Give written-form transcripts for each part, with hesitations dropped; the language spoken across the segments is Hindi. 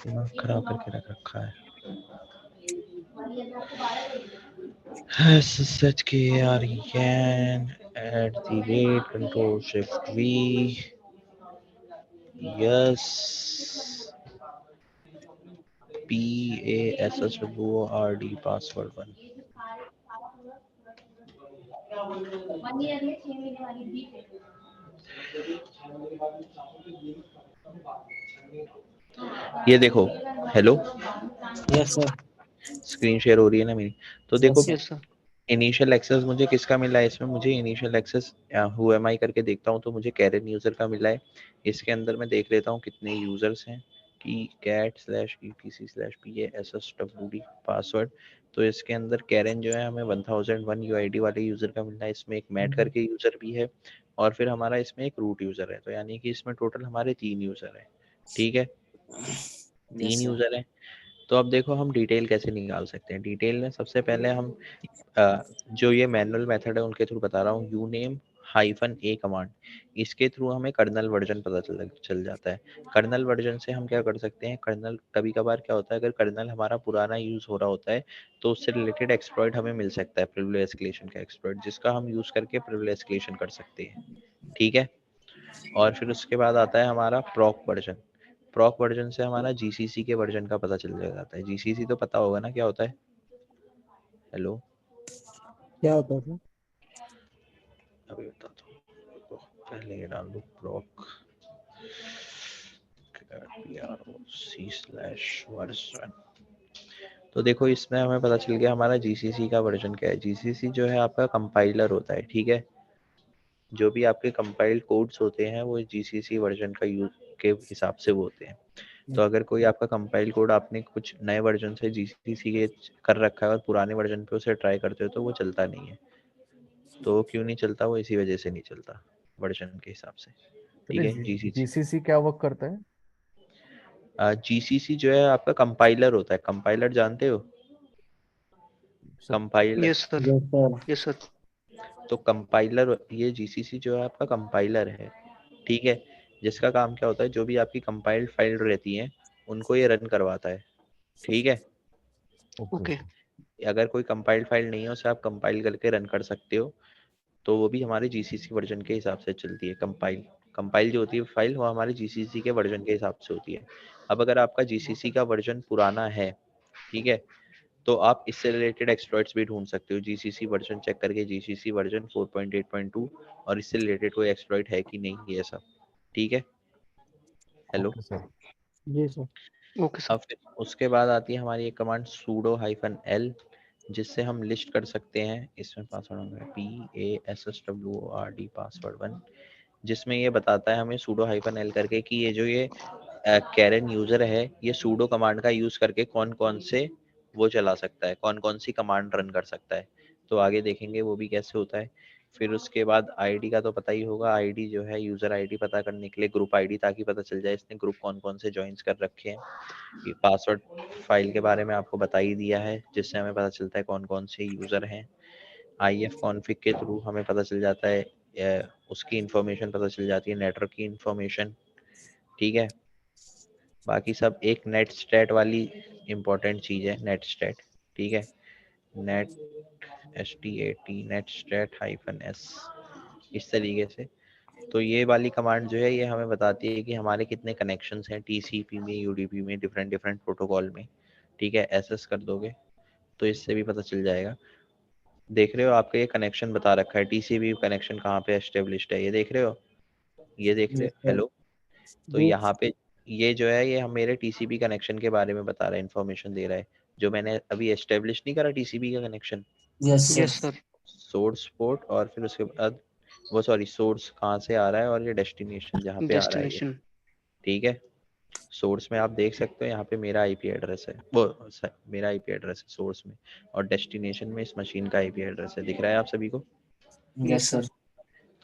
दिमाग खराब करके रख रखा है। SSHKREN@control shift V, yes, PASSWORD password 1। ये देखो, hello, yes sir. Screen share हो रही है ना मेरी? तो देखो, यस सर। इनिशियल एक्सेस मुझे किसका मिला है इसमें? मुझे इनिशियल एक्सेस हु एम आई करके देखता हूँ तो मुझे कैरन यूजर का मिला है। इसके अंदर मैं देख लेता हूँ कितने यूजर्स हैं कि cat/etc/PASSWD पासवर्ड। तो इसके अंदर कैरन जो है हमें 1001 यूआईडी वाले यूजर का मिला है। इसमें एक मैट करके यूजर भी है और फिर हमारा इसमें एक रूट यूजर है। तो यानी कि इसमें टोटल हमारे 3 यूजर है। ठीक है, 3 यूजर है। तो अब देखो हम डिटेल कैसे निकाल सकते हैं। डिटेल में सबसे पहले हम जो ये मैनुअल मेथड है उनके थ्रू बता रहा हूँ, uname-a कमांड, इसके थ्रू हमें कर्नल वर्जन पता चल जाता है। कर्नल वर्जन से हम क्या कर सकते हैं, कर्नल कभी कभार क्या होता है, अगर कर्नल हमारा पुराना यूज हो रहा होता है तो उससे रिलेटेड एक्सप्लॉइट हमें मिल सकता है, प्रिविलेज एस्केलेशन का एक्सप्लॉइट, जिसका हम यूज करके प्रिविलेज एस्केलेशन कर सकते हैं। ठीक है, और फिर उसके बाद आता है हमारा प्रॉक वर्जन। प्रॉक वर्जन से हमारा जीसीसी के वर्जन का पता चल जाता है। जीसीसी तो पता होगा ना क्या होता है? हेलो, क्या होता है? अभी बताता हूँ, पहले ये डाल दो प्रॉक PROC/वर्जन। तो देखो इसमें हमें पता चल गया हमारा जीसीसी का वर्जन क्या है। जीसीसी जो है आपका कंपाइलर होता है। ठीक है, जो भी आपके कंपाइल्ड कोड्स होते हैं वो जीसीसी वर्जन का यूज के हिसाब से वो होते हैं। तो अगर कोई आपका कंपाइल कोड आपने कुछ नए वर्जन से जीसीसी के कर रखा है और पुराने वर्जन पे उसे ट्राई करते हो तो वो चलता नहीं है। तो क्यों नहीं चलता? वो इसी वजह से नहीं चलता, वर्जन के हिसाब से। ठीक है, जीसीसी जीसीसी क्या वर्क करता है? जीसीसी जो है आपका कंपाइलर होता है। कंपाइलर जानते हो? Compiler. Yes sir. Yes sir. Yes sir. तो कंपाइलर, ये जीसीसी जो है आपका कंपाइलर है। ठीक है, जिसका काम क्या होता है, जो भी आपकी कंपाइल्ड फाइल रहती हैं उनको ये रन करवाता है। ठीक है, ओके। अगर कोई कंपाइल्ड फाइल नहीं है उसे आप कंपाइल करके रन कर सकते हो। तो वो भी हमारे जीसीसी वर्जन के हिसाब से चलती है। कंपाइल कंपाइल जो होती है फाइल वो हमारे जीसीसी के वर्जन के हिसाब से होती है। अब अगर आपका जीसीसी का वर्जन पुराना है, ठीक है, तो आप इससे रिलेटेड एक्सप्लॉइट्स भी ढूंढ सकते हो। जीसीसी वर्जन चेक करके जीसीसी वर्जन 4.8.2 और इससे रिलेटेड कोई एक्सप्लॉइट है कि नहीं, ये सब। ठीक है, हेलो। Okay sir. जी सर। Okay sir. अब फिर उसके बाद आती है हमारी एक कमांड sudo-l, जिससे हम लिस्ट कर सकते हैं। इसमें पासवर्ड होगा PASSWORD पासवर्ड 1, जिसमें ये बताता है हमें sudo-l करके कि ये जो ये कैरन यूजर है ये sudo कमांड का यूज करके कौन कौन से वो चला सकता है, कौन कौन सी कमांड रन कर सकता है। तो आगे देखेंगे वो भी कैसे होता है। फिर उसके बाद आईडी का तो पता ही होगा, आईडी जो है यूजर आईडी पता करने के लिए ग्रुप आईडी, ताकि पता चल जाए इसने ग्रुप कौन कौन से ज्वाइंस कर रखे हैं। ये पासवर्ड फाइल के बारे में आपको बता ही दिया है, जिससे हमें पता चलता है कौन कौन से यूजर हैं। IF कॉन्फ़िग के थ्रू हमें पता चल जाता है, उसकी इंफॉर्मेशन पता चल जाती है, नेटवर्क की इंफॉर्मेशन। ठीक है, बाकी सब एक नेट स्टैट वाली इंपॉर्टेंट चीज़ है, नेट स्टैट। ठीक है, net STAT net stat -S, इस तरीके से। तो ये वाली कमांड जो है ये हमें बताती है कि हमारे कितने कनेक्शंस हैं टीसीपी में, यूडीपी में, डिफरेंट डिफरेंट प्रोटोकॉल में। ठीक है, एसएस कर दोगे तो इससे भी पता चल जाएगा। देख रहे हो आपका ये कनेक्शन बता रखा है, टीसीपी कनेक्शन कहाँ पे एस्टेब्लिश्ड है, ये देख रहे हो? ये देख रहे यस हो? सर। हेलो। तो जी। यहाँ पे ये जो है ये हम मेरे टीसीपी कनेक्शन के बारे में बता रहा है, इन्फॉर्मेशन दे रहा है, जो मैंने अभी एस्टेब्लिश नहीं करा टीसीपी का connection. Yes sir. Yes sir. Source port और फिर उसके बाद वो, सॉरी, सोर्स कहाँ से आ रहा है और ये डेस्टिनेशन जहाँ पे आ रहा है ये। डेस्टिनेशन। ठीक है, सोर्स में आप देख सकते हो यहाँ पे मेरा आईपी एड्रेस है, वो मेरा आईपी एड्रेस है सोर्स में, और डेस्टिनेशन में इस मशीन का आईपी एड्रेस है। दिख रहा है आप सभी को? Yes yes sir. सर।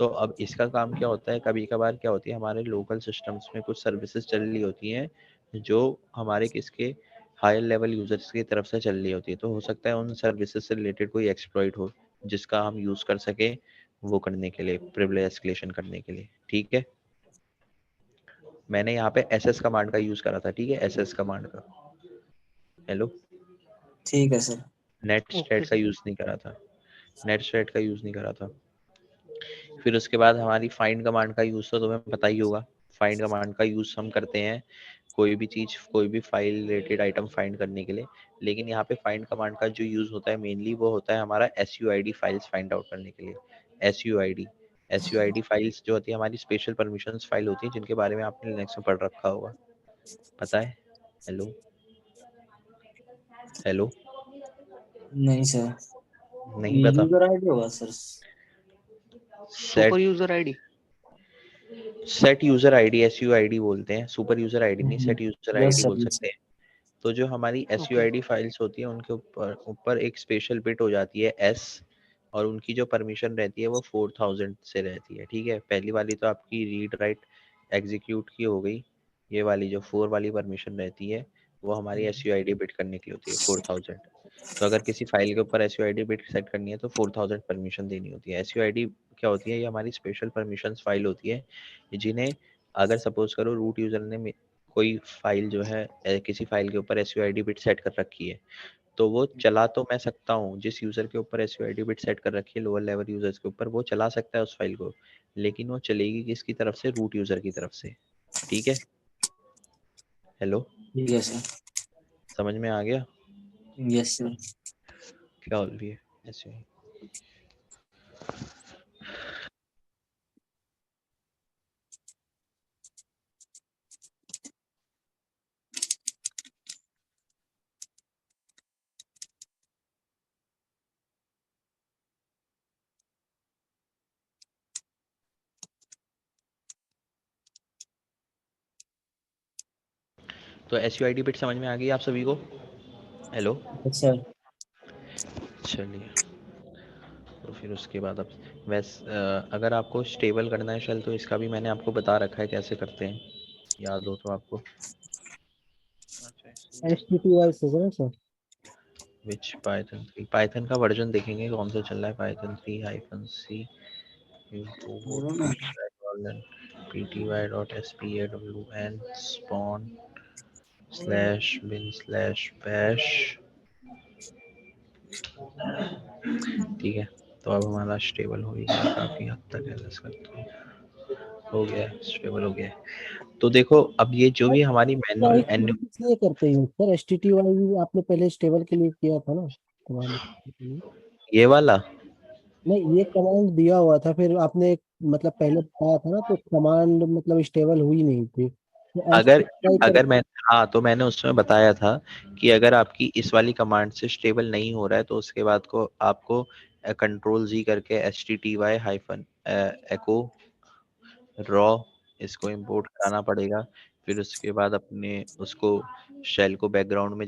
तो अब इसका काम क्या होता है, कभी कभार क्या होती है हमारे लोकल सिस्टम्स में कुछ सर्विसेज चल रही होती हैं जो हमारे किसके हायर लेवल यूजर्स की तरफ से चल रही होती है। तो हो सकता है उन सर्विसेज से रिलेटेड कोई एक्सप्लॉइट हो जिसका हम यूज कर सके वो करने के लिए, प्रिविलेज एस्केलेशन करने के लिए। ठीक है, मैंने यहाँ पे ss कमांड का यूज करा था, ठीक है, ss कमांड का। हेलो, ठीक है सर। नेट ओके स्टेट का सर। यूज नहीं करा था, नेट स्टेट का यूज नहीं करा था। फिर उसके बाद हमारी फाइंड कमांड का यूज तो तुम्हें पता ही होगा। फाइंड कमांड का यूज हम करते हैं कोई भी चीज, कोई भी फाइल रिलेटेड आइटम फाइंड करने के लिए। लेकिन यहाँ पे फाइंड कमांड का जो यूज होता है मेनली वो होता है हमारा SUID फाइल्स फाइंड आउट करने के लिए। SUID फाइल्स जो होती है हमारी स्पेशल परमिशंस फाइल होती है, जिनके बारे में आपने लिनक्स में पढ़ रखा होगा, पता है? हेलो हेलो, नहीं सर, नहीं पता? यूजर आईडी होगा sir. Super set user ID. Set user ID SUID बोलते हैं, सुपर यूजर आईडी नहीं, सेट यूजर यस आईडी बोल सर, यस। सकते हैं। तो जो हमारी ओके। SUID फाइल्स होती है उनके ऊपर ऊपर एक स्पेशल बिट हो जाती है S, और उनकी जो परमिशन रहती है वो 4000 से रहती है, ठीक है। पहली वाली तो आपकी रीड राइट एग्जीक्यूट की हो गई, ये वाली जो 4 वाली परमिशन रहती है वो हमारी SUID बिट करने की होती है 4000। तो अगर किसी फाइल के ऊपर SUID बिट सेट करनी है तो 4000 परमिशन देनी होती है। SUID क्या होती है? ये हमारी स्पेशल परमिशंस फाइल होती है, जिन्हें अगर सपोज करो रूट यूजर ने कोई फाइल जो है किसी फाइल के ऊपर SUID बिट सेट कर रखी है, तो वो चला तो मैं सकता हूँ, जिस यूजर के ऊपर SUID बिट सेट कर रखी है लोअर लेवल यूजर्स के ऊपर, वो चला सकता है उस फाइल को, लेकिन वो चलेगी किसकी तरफ से? रूट यूजर की तरफ से, ठीक है। हेलो, ठीक है सर। समझ में आ गया यस सर। क्या हो रही है SUID? तो SUID बिट समझ में आ गई आप सभी को? Hello, sir. चलिए। तो फिर उसके बाद अब अगर आपको स्टेबल करना है शेल, तो इसका भी मैंने आपको बता रखा है कैसे करते हैं, याद हो तो आपको। HTTP से ना सर। विच पाइथन का वर्जन देखेंगे कौन सा चल रहा है, पाइथन 3-C pty.spawn /bin/bash, ठीक है। तो अब हमारा स्टेबल हो गया काफी हद तक है, हो गया स्टेबल हो गया। तो देखो अब ये जो भी हमारी मैनुअल एंड, इसलिए करते हैं सर, HTTP आपने पहले स्टेबल के लिए किया था ना कमांड। ये वाला, नहीं, ये कमांड दिया हुआ था, फिर आपने मतलब पहले बताया था ना, तो कमांड मतलब स्टेबल हुई नहीं थी, तो ऐसे अगर ट्राई कर। अगर मैं, हाँ तो मैंने उसमें बताया था कि अगर आपकी इस वाली कमांड से स्टेबल नहीं हो रहा है तो उसके बाद को आपको Ctrl+Z करके HTTY-echo रॉ इसको इंपोर्ट कराना पड़ेगा। फिर उसके बाद अपने उसको शेल को बैकग्राउंड में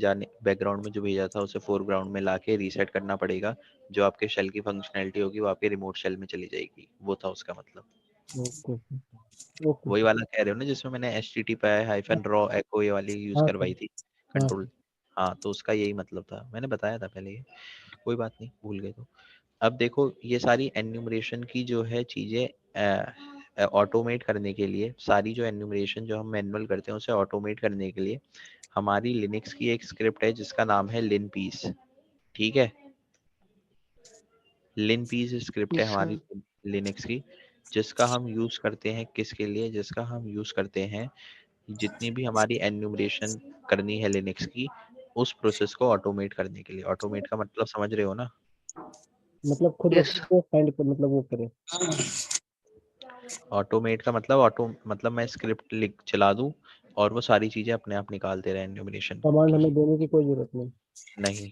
जो भेजा था उसे फोरग्राउंड में लाके रीसेट करना पड़ेगा। जो आपके शेल की फंक्शनैलिटी होगी वो आपके रिमोट शेल में चली जाएगी, वो था उसका मतलब। ओके। ओके। वही वाला कह रहे हो ना जिसमें मैंने HTTP-raw echo ये वाली यूज हाँ सर। करवाई थी, हाँ। कंट्रोल। हाँ तो उसका यही मतलब था, मैंने बताया था पहले ये, कोई बात नहीं भूल गए तो। अब देखो ये सारी एन्यूमरेशन की जो है चीजें ऑटोमेट करने के लिए, सारी जो एन्यूमरेशन जो हम मैनुअल करते हैं उसे ऑटोमेट करने के लिए हमारी लिनक्स की एक स्क्रिप्ट है जिसका नाम है linpis, ठीक है। linpis स्क्रिप्ट है यस हमारी सर। लिनक्स की, जिसका हम यूज करते हैं किसके लिए? जिसका हम यूज करते हैं जितनी भी हमारी एन्यूमरेशन करनी है लिनक्स की, उस प्रोसेस को ऑटोमेट करने के लिए। ऑटोमेट का मतलब समझ रहे हो ना? मतलब खुद ब यस खुद सर। को फाइंड कर, मतलब वो करे। ऑटोमेट का मतलब मतलब मैं स्क्रिप्ट लिख चला दूं और वो सारी चीजें अपने आप निकालते रहे एन्यूमरेशन कमांड की। हमें देने की कोई जरूरत नहीं। नहीं,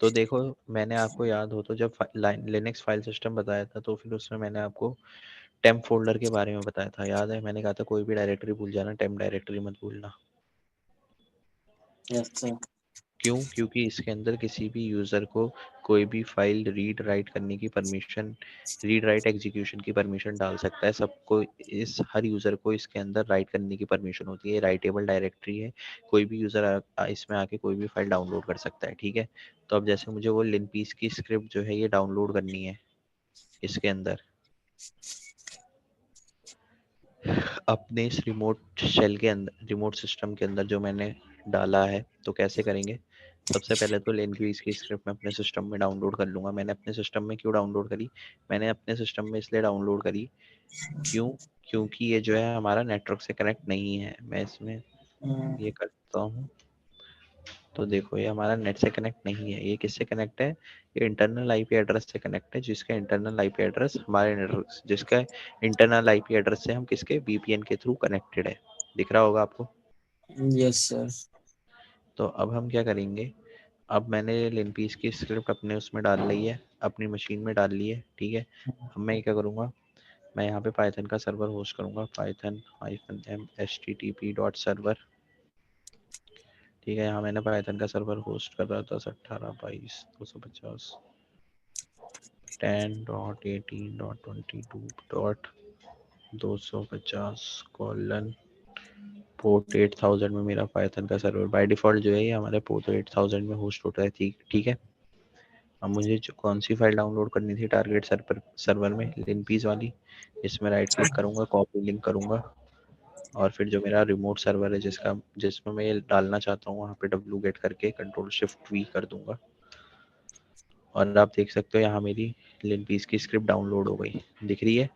तो देखो मैंने आपको याद हो तो जब लिनक्स फाइल सिस्टम बताया था तो फिर उसमें मैंने आपको टेम्प फोल्डर के बारे में बताया था, याद है? मैंने कहा था कोई भी डायरेक्टरी भूल जाना, टेम्प डायरेक्टरी मत भूलना। Yes sir. क्यों? क्योंकि इसके अंदर किसी भी यूजर को कोई भी फाइल रीड राइट करने की परमिशन, रीड राइट एग्जीक्यूशन की परमिशन डाल सकता है। सबको, इस हर यूजर को इसके अंदर राइट करने की परमिशन होती है। राइटेबल डायरेक्टरी है, कोई भी यूजर इसमें आके कोई भी फाइल डाउनलोड कर सकता है, ठीक है। तो अब जैसे मुझे वो लिनपीस की स्क्रिप्ट जो है ये डाउनलोड करनी है इसके अंदर, अपने इस रिमोट शेल के अंदर, रिमोट सिस्टम के अंदर जो मैंने डाला है, तो कैसे करेंगे? सबसे पहले तो लिनक्वीज की स्क्रिप्ट मैं अपने सिस्टम में डाउनलोड कर लूँगा। मैंने अपने सिस्टम में क्यों डाउनलोड करी? मैंने अपने सिस्टम में इसलिए डाउनलोड करी, क्योंकि ये जो है हमारा नेटवर्क से कनेक्ट नहीं है। मैं इसमें ये करता हूँ, तो देखो ये हमारा नेट से कनेक्ट नहीं है। ये किससे कनेक्ट है? ये इंटरनल आईपी एड्रेस से कनेक्ट है, जिसका इंटरनल आईपी एड्रेस हमारे नेटवर्क, जिसका इंटरनल आईपी एड्रेस से हम किसके वीपीएन के थ्रू कनेक्टेड है। दिख रहा होगा आपको? Yes sir. तो अब हम क्या करेंगे, अब मैंने लिनपीस की स्क्रिप्ट अपने उसमें डाल ली है, अपनी मशीन में डाल ली है, ठीक है। अब मैं क्या करूँगा, मैं यहाँ पे पाइथन का सर्वर होस्ट करूँगा, python-m/http.server, ठीक है। यहाँ मैंने पाइथन का सर्वर होस्ट कर रहा था 18.22.250 10.18.22.250 पोर्ट 8000 में मेरा पाइथन का सर्वर बाय डिफॉल्ट जो है ये हमारे पोर्ट 8000 में होस्ट होता है, ठीक है। अब मुझे कौन सी फाइल डाउनलोड करनी थी टारगेट सर्वर में, लिनपीस वाली। इसमें राइट क्लिक करूंगा, कॉपी लिंक करूंगा, और फिर जो मेरा रिमोट सर्वर है जिसमें मैं ये डालना चाहता हूँ, वहाँ पे wget करके Ctrl+Shift+V कर दूंगा, और आप देख सकते हो यहाँ मेरी लिनपीस की स्क्रिप्ट डाउनलोड हो गई, दिख रही है।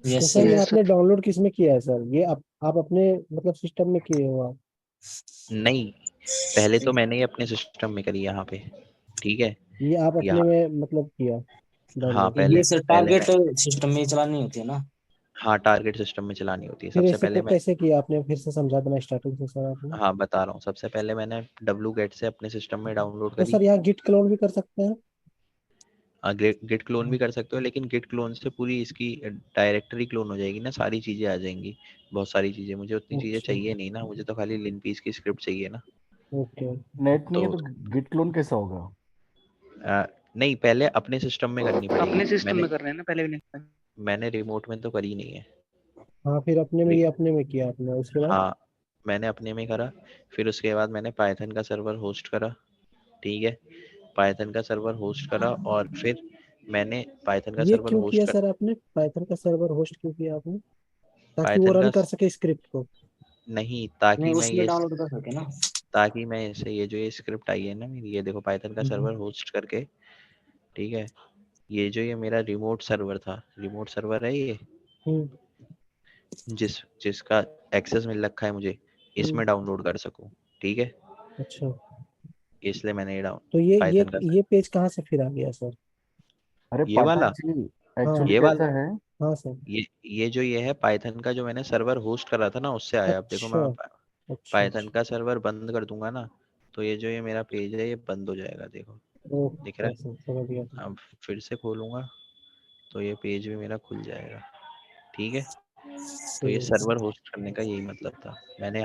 तो यस सर ये Yes, आपने डाउनलोड किस में किया है सर? ये आप अपने मतलब सिस्टम में किए हो आप? नहीं, पहले तो मैंने ये अपने सिस्टम में करी यहाँ पे, ठीक है। ये आप अपने यहाँ, में मतलब किया हाँ, डाउनलोड? पहले ये सर पहले टारगेट मैं, सिस्टम में चलानी होती है ना? हाँ, टारगेट सिस्टम में चलानी होती है। फिर सबसे ऐसे पहले मैं, कैसे किया आपने? फिर से समझा देना स्टार्टिंग से सर आपने। हाँ बता रहा हूँ, सबसे पहले मैंने wget से अपने सिस्टम में डाउनलोड तो करी। सर यहाँ गिट क्लोन भी कर सकते हैं? गिट क्लोन भी कर सकते हो, लेकिन गिट क्लोन से पूरी इसकी डायरेक्टरी क्लोन हो जाएगी ना, सारी चीजें आ जाएंगी, बहुत सारी चीजें। मुझे उतनी चीजें अच्छा, चाहिए नहीं ना, मुझे तो खाली लिनपीस की स्क्रिप्ट चाहिए ना। ओके। नेट नहीं तो है तो गिट क्लोन कैसा होगा? नहीं, पहले अपने सिस्टम में करनी अपने पड़ेगी। सिस्टम में कर रहे हैं ना पहले भी नहीं। मैंने रिमोट में तो करी नहीं है। हाँ, फिर अपने में, ये अपने में किया आपने, उसके बाद? हाँ, मैंने अपने में करा, फिर उसके बाद मैंने पाइथन का सर्वर होस्ट करा, ठीक है। पाइथन का सर्वर होस्ट करा, और फिर मैंने पाइथन का ये सर्वर क्यों होस्ट किया कर, सर आपने? पाइथन का सर्वर होस्ट क्यों किया आपने? ताकि वो पाइथन रन का कर सके स्क्रिप्ट को? नहीं, नहीं, उसमें डाउनलोड कर सके ना। ताकि मैं इसे, ये जो ये स्क्रिप्ट आई है ना मेरी, ये देखो, पाइथन का सर्वर होस्ट करके, ठीक है। ये जो ये मेरा रिमोट सर्वर था, रिमोट सर्वर है ये, हम्म, जिसका एक्सेस मिल रखा है मुझे, इसमें डाउनलोड कर सकूं, ठीक है। अच्छा। इसलिए मैंने ये डाउन तो ये ये पाइथन का, ये पेज कहाँ से फिर आ गया सर? अरे ये पाइथन वाला, एक्चुअली हाँ, ये वाला, कैसा है? हाँ सर। ये जो ये है पाइथन का, जो मैंने सर्वर होस्ट करा था ना, उससे आया। अब देखो, अच्छा, मैं अच्छा, पाइथन अच्छा। का सर्वर बंद कर दूंगा ना, तो ये जो ये मेरा पेज है ये बंद हो जाएगा, देखो, दिख रहा ओके सर, समझ गया है। सर। अब फिर से खोलूंगा तो ये पेज भी मेरा खुल जाएगा, ठीक है। तो ये ठीक है। सर्वर होस्ट करने का यही मतलब था। मैंने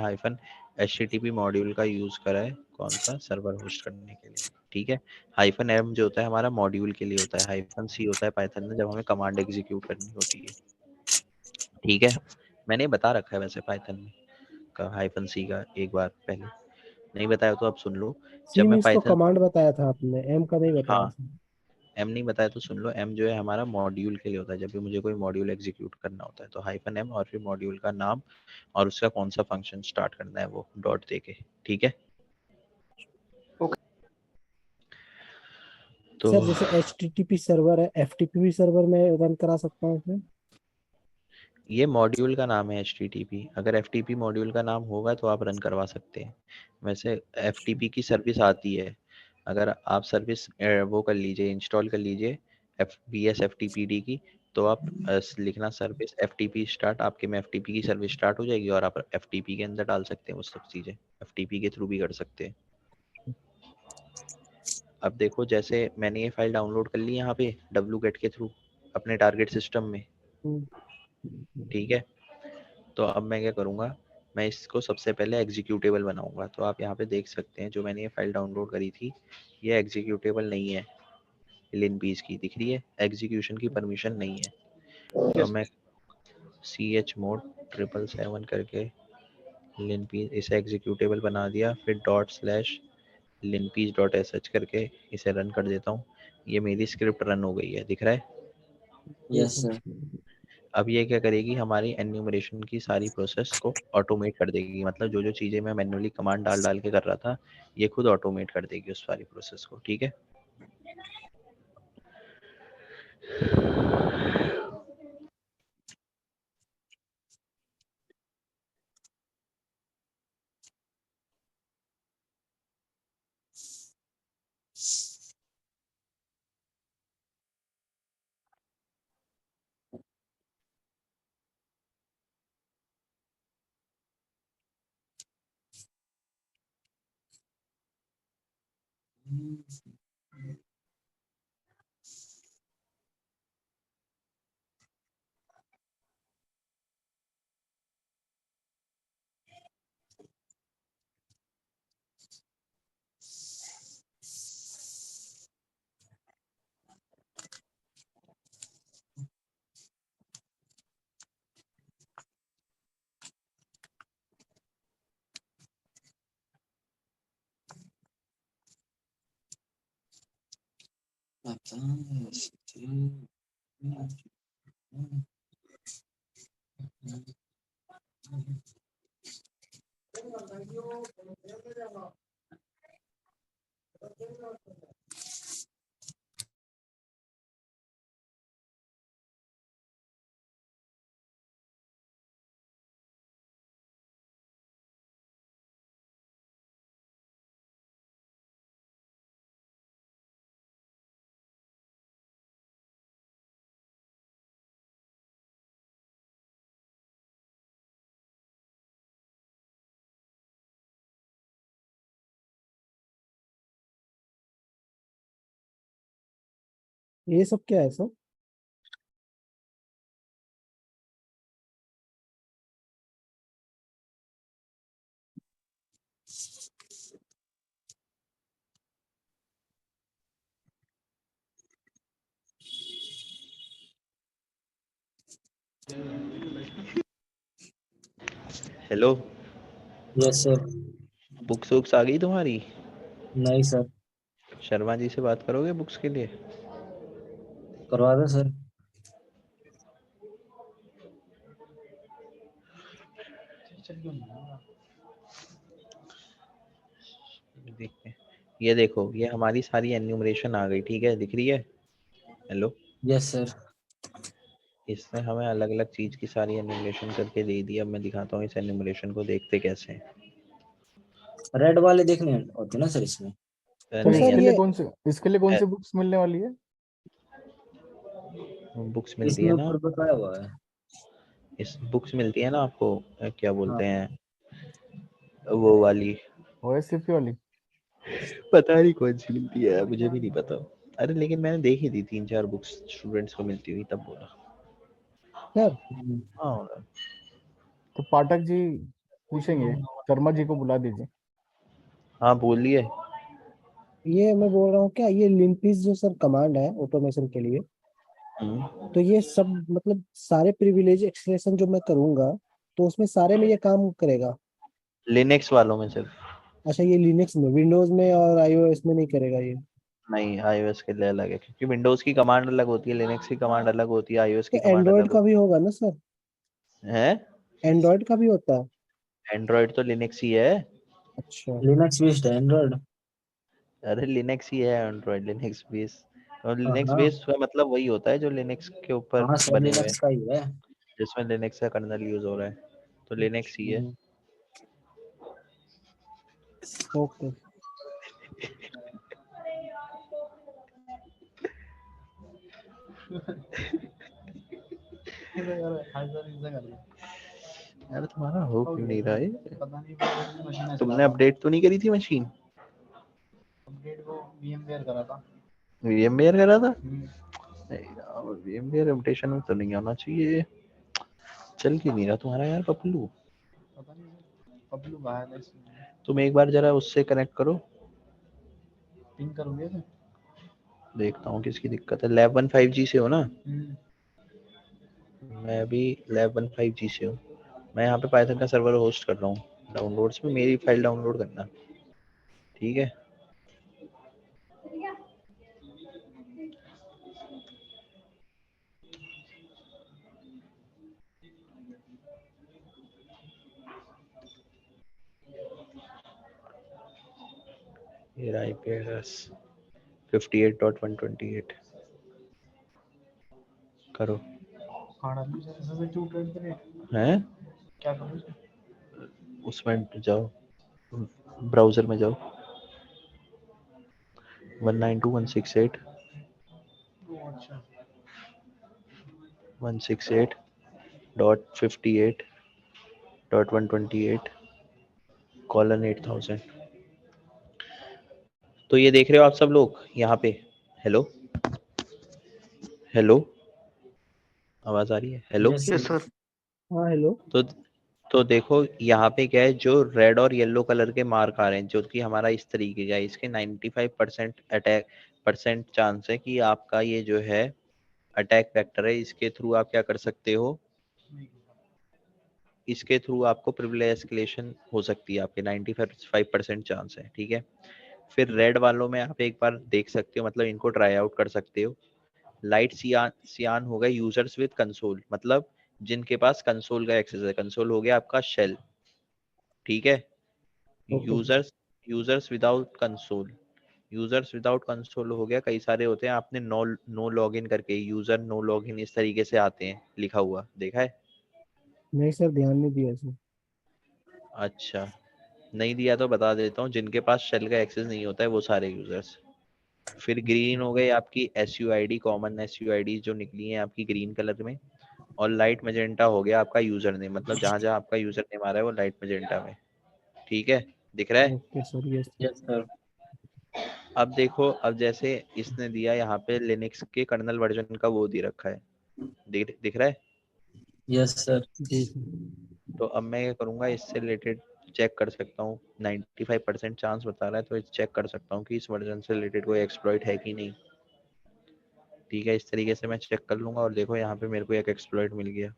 -http मॉड्यूल का यूज करा है, कौन सा, सर्वर होस्ट करने के लिए, ठीक है। -m जो होता है हमारा मॉड्यूल के लिए होता है, -c होता है पाइथन में जब हमें कमांड एग्जीक्यूट करनी होती है, ठीक है। मैंने बता रखा है वैसे पाइथन में का -c का, एक बार पहले नहीं बताया तो अब सुन लो। सी जब मैं मीन्स तो पाइथन, कमांड बताया था आपने, एम का नहीं बताया हाँ, सर। एम नहीं बताया तो सुन लो। एम जो है हमारा मॉड्यूल के लिए होता है, जब भी मुझे कोई मॉड्यूल एग्जीक्यूट करना होता है, तो -m और फिर मॉड्यूल का नाम और उसका कौन सा फंक्शन स्टार्ट करना है वो डॉट देके, ठीक है। ओके। तो सर जैसे HTTP सर्वर है, FTP सर्वर में रन करा सकता हूँ इसमें? ये मॉड्यूल का नाम है HTTP, अगर FTP मॉड्यूल का नाम होगा तो आप रन करवा सकते हैं। वैसे FTP की सर्विस आती है, अगर आप सर्विस वो कर लीजिए, इंस्टॉल कर लीजिए VS-FTPD की, तो आप लिखना सर्विस FTP स्टार्ट, आपके में FTP की सर्विस स्टार्ट हो जाएगी, और आप FTP के अंदर डाल सकते हैं वो सब चीज़ें, FTP के थ्रू भी कर सकते हैं। अब देखो, जैसे मैंने ये फाइल डाउनलोड कर ली यहाँ पे wget के थ्रू अपने टारगेट सिस्टम में, हम्म, ठीक है। तो अब मैं क्या करूँगा, मैं इसको सबसे पहले एग्जीक्यूटेबल बनाऊंगा। तो आप यहाँ पे देख सकते हैं, जो मैंने ये फाइल डाउनलोड करी थी, ये एग्जीक्यूटेबल नहीं है, लिनपीस की दिख रही है, एग्जीक्यूशन की परमिशन नहीं है। तो अब मैं chmod 777 करके लिनपीस इसे एग्जीक्यूटेबल बना दिया, फिर /linpeas.sh करके इसे रन कर देता हूँ। ये मेरी स्क्रिप्ट रन हो गई है, दिख रहा है। Yes sir. अब ये क्या करेगी, हमारी एन्यूमरेशन की सारी प्रोसेस को ऑटोमेट कर देगी, मतलब जो जो चीज़ें मैं मैन्युअली कमांड डाल डाल के कर रहा था, ये खुद ऑटोमेट कर देगी उस सारी प्रोसेस को। ठीक है, ये सब क्या है sir? Hello, yes sir. Books वुक्स आ गई तुम्हारी? नहीं सर। शर्मा जी से बात करोगे बुक्स के लिए? करवा दो सर। देखते हैं, ये देखो, ये हमारी सारी एन्यूमरेशन आ गई। ठीक है, दिख रही है? Hello, yes sir. इसने हमें अलग अलग चीज की सारी एन्यूमरेशन करके दे दी। अब मैं दिखाता हूँ इस एन्यूमरेशन को देखते कैसे हैं। रेड वाले देखने होते ना सर इसमें? तो नहीं, सर ये इसके लिए कौन सी बुक्स मिलने वाली है? बुक्स मिलती इसमें है ना, ऊपर बताया हुआ है। इस बुक्स मिलती है ना आपको, क्या बोलते हाँ। हैं वो वाली, ओएससीपी वाली? पता नहीं कौन सी मिलती है, मुझे भी नहीं पता। अरे लेकिन मैंने देखी थी 3-4 बुक्स स्टूडेंट्स को मिलती हुई, तब बोला। सर हाँ, तो पाठक जी पूछेंगे, शर्मा जी को बुला दीजिए। हाँ बोलिए। ये मैं बोल रहा हूँ क्या, ये लिंपिस जो सर कमांड है ऑटोमेशन के लिए, हम्म, तो ये सब मतलब सारे प्रिविलेज एक्सप्रेशन जो मैं करूंगा तो उसमें सारे में ये काम करेगा? लिनक्स वालों में सिर्फ, अच्छा, ये लिनक्स में, विंडोज में और आईओएस में नहीं करेगा ये? नहीं iOS के लिए अलग है, क्योंकि विंडोज की कमांड अलग होती है, लिनक्स की कमांड अलग होती है, iOS तो की कमांड एंड्रॉयड अलग का होती भी होगा ना सर? है। एंड्रॉयड का भी होता है? एंड्रॉयड तो लिनक्स ही है। अच्छा। लिनक्स बेस्ड है एंड्रॉइड। अरे लिनक्स ही है एंड्रॉयड, लिनक्स बेस। और हाँ लिनक्स हाँ। बेस का मतलब वही होता है जो लिनक्स के ऊपर हाँ सब बने हुए हैं, लिनक्स का ही है। जिसमें लिनक्स का कर्नल यूज हो रहा है, तो लिनक्स ही है। ओके। यार तुम्हारा हो क्यों नहीं रहा है? तुमने अपडेट तो नहीं करी थी मशीन? VMware करा था? नहीं यार, VMware अपडेशन में तो नहीं आना चाहिए। चल क्यों नहीं रहा तुम्हारा यार पपलू? तुम एक बार जरा उससे कनेक्ट करो, देखता हूँ किसकी दिक्कत है। लैब 15G से हो ना? मैं भी लैब 15G से हूँ। मैं यहाँ पे पाइथन का सर्वर होस्ट कर रहा हूँ। डाउनलोड्स में मेरी फाइल डाउनलोड करना, ठीक है? ये रहा IP एड्रेस 58.128 करो हैं, क्या करूँ? उसमें जाओ, ब्राउजर में जाओ 192.168 168.58.128 कॉलन 8000। तो ये देख रहे हो आप सब लोग यहाँ पे, हेलो हेलो, आवाज आ रही है? हेलो। Yes yes sir. हाँ हेलो। तो देखो यहाँ पे क्या है, जो रेड और येलो कलर के मार्क आ रहे हैं, जो कि हमारा इस तरीके का है, इसके 95% अटैक परसेंट चांस है कि आपका ये जो है अटैक वेक्टर है। इसके थ्रू आप क्या कर सकते हो, इसके थ्रू आपको प्रिविलेज एस्केलेशन हो सकती है, आपके 95% चांस है, ठीक है। फिर रेड वालों में आप एक बार देख सकते हो, मतलब इनको ट्राई आउट कर सकते हो। लाइट सियान हो गए यूजर्स विद कंसोल, मतलब जिनके पास कंसोल का एक्सेस है। कंसोल हो गया आपका शेल, ठीक है। Okay. Users without console, users without console हो गया, कई सारे होते हैं, आपने नो लॉगिन करके, यूजर नो लॉगिन इस तरीके से आते हैं लिखा हुआ, देखा है? नहीं सर, ध्यान नहीं दिया सर। अच्छा, नहीं दिया तो बता देता हूँ, जिनके पास शेल का एक्सेस नहीं होता है वो सारे यूजर्स। फिर ग्रीन हो गई आपकी SUID, कॉमन SUID जो निकली है आपकी ग्रीन कलर में। और लाइट मैजेंटा हो गया आपका यूजर नेम, मतलब जहां जहां आपका यूजर नेम आ रहा है वो लाइट मैजेंटा में, ठीक है, दिख रहा है? Okay sir, yes sir. Yes sir. अब देखो, अब जैसे इसने दिया यहाँ पे लिनक्स के कर्नल वर्जन का वो दे रखा है, दिख रहा है? Yes sir. जी सर। तो अब मैं क्या करूँगा, इससे रिलेटेड चेक कर सकता हूँ, 95% चांस बता रहा है, तो चेक कर सकता हूँ कि इस वर्जन से रिलेटेड कोई एक्सप्लॉइट है कि नहीं, ठीक है। इस तरीके से मैं चेक कर लूंगा, और देखो यहाँ पे मेरे को एक एक्सप्लॉइट मिल गया।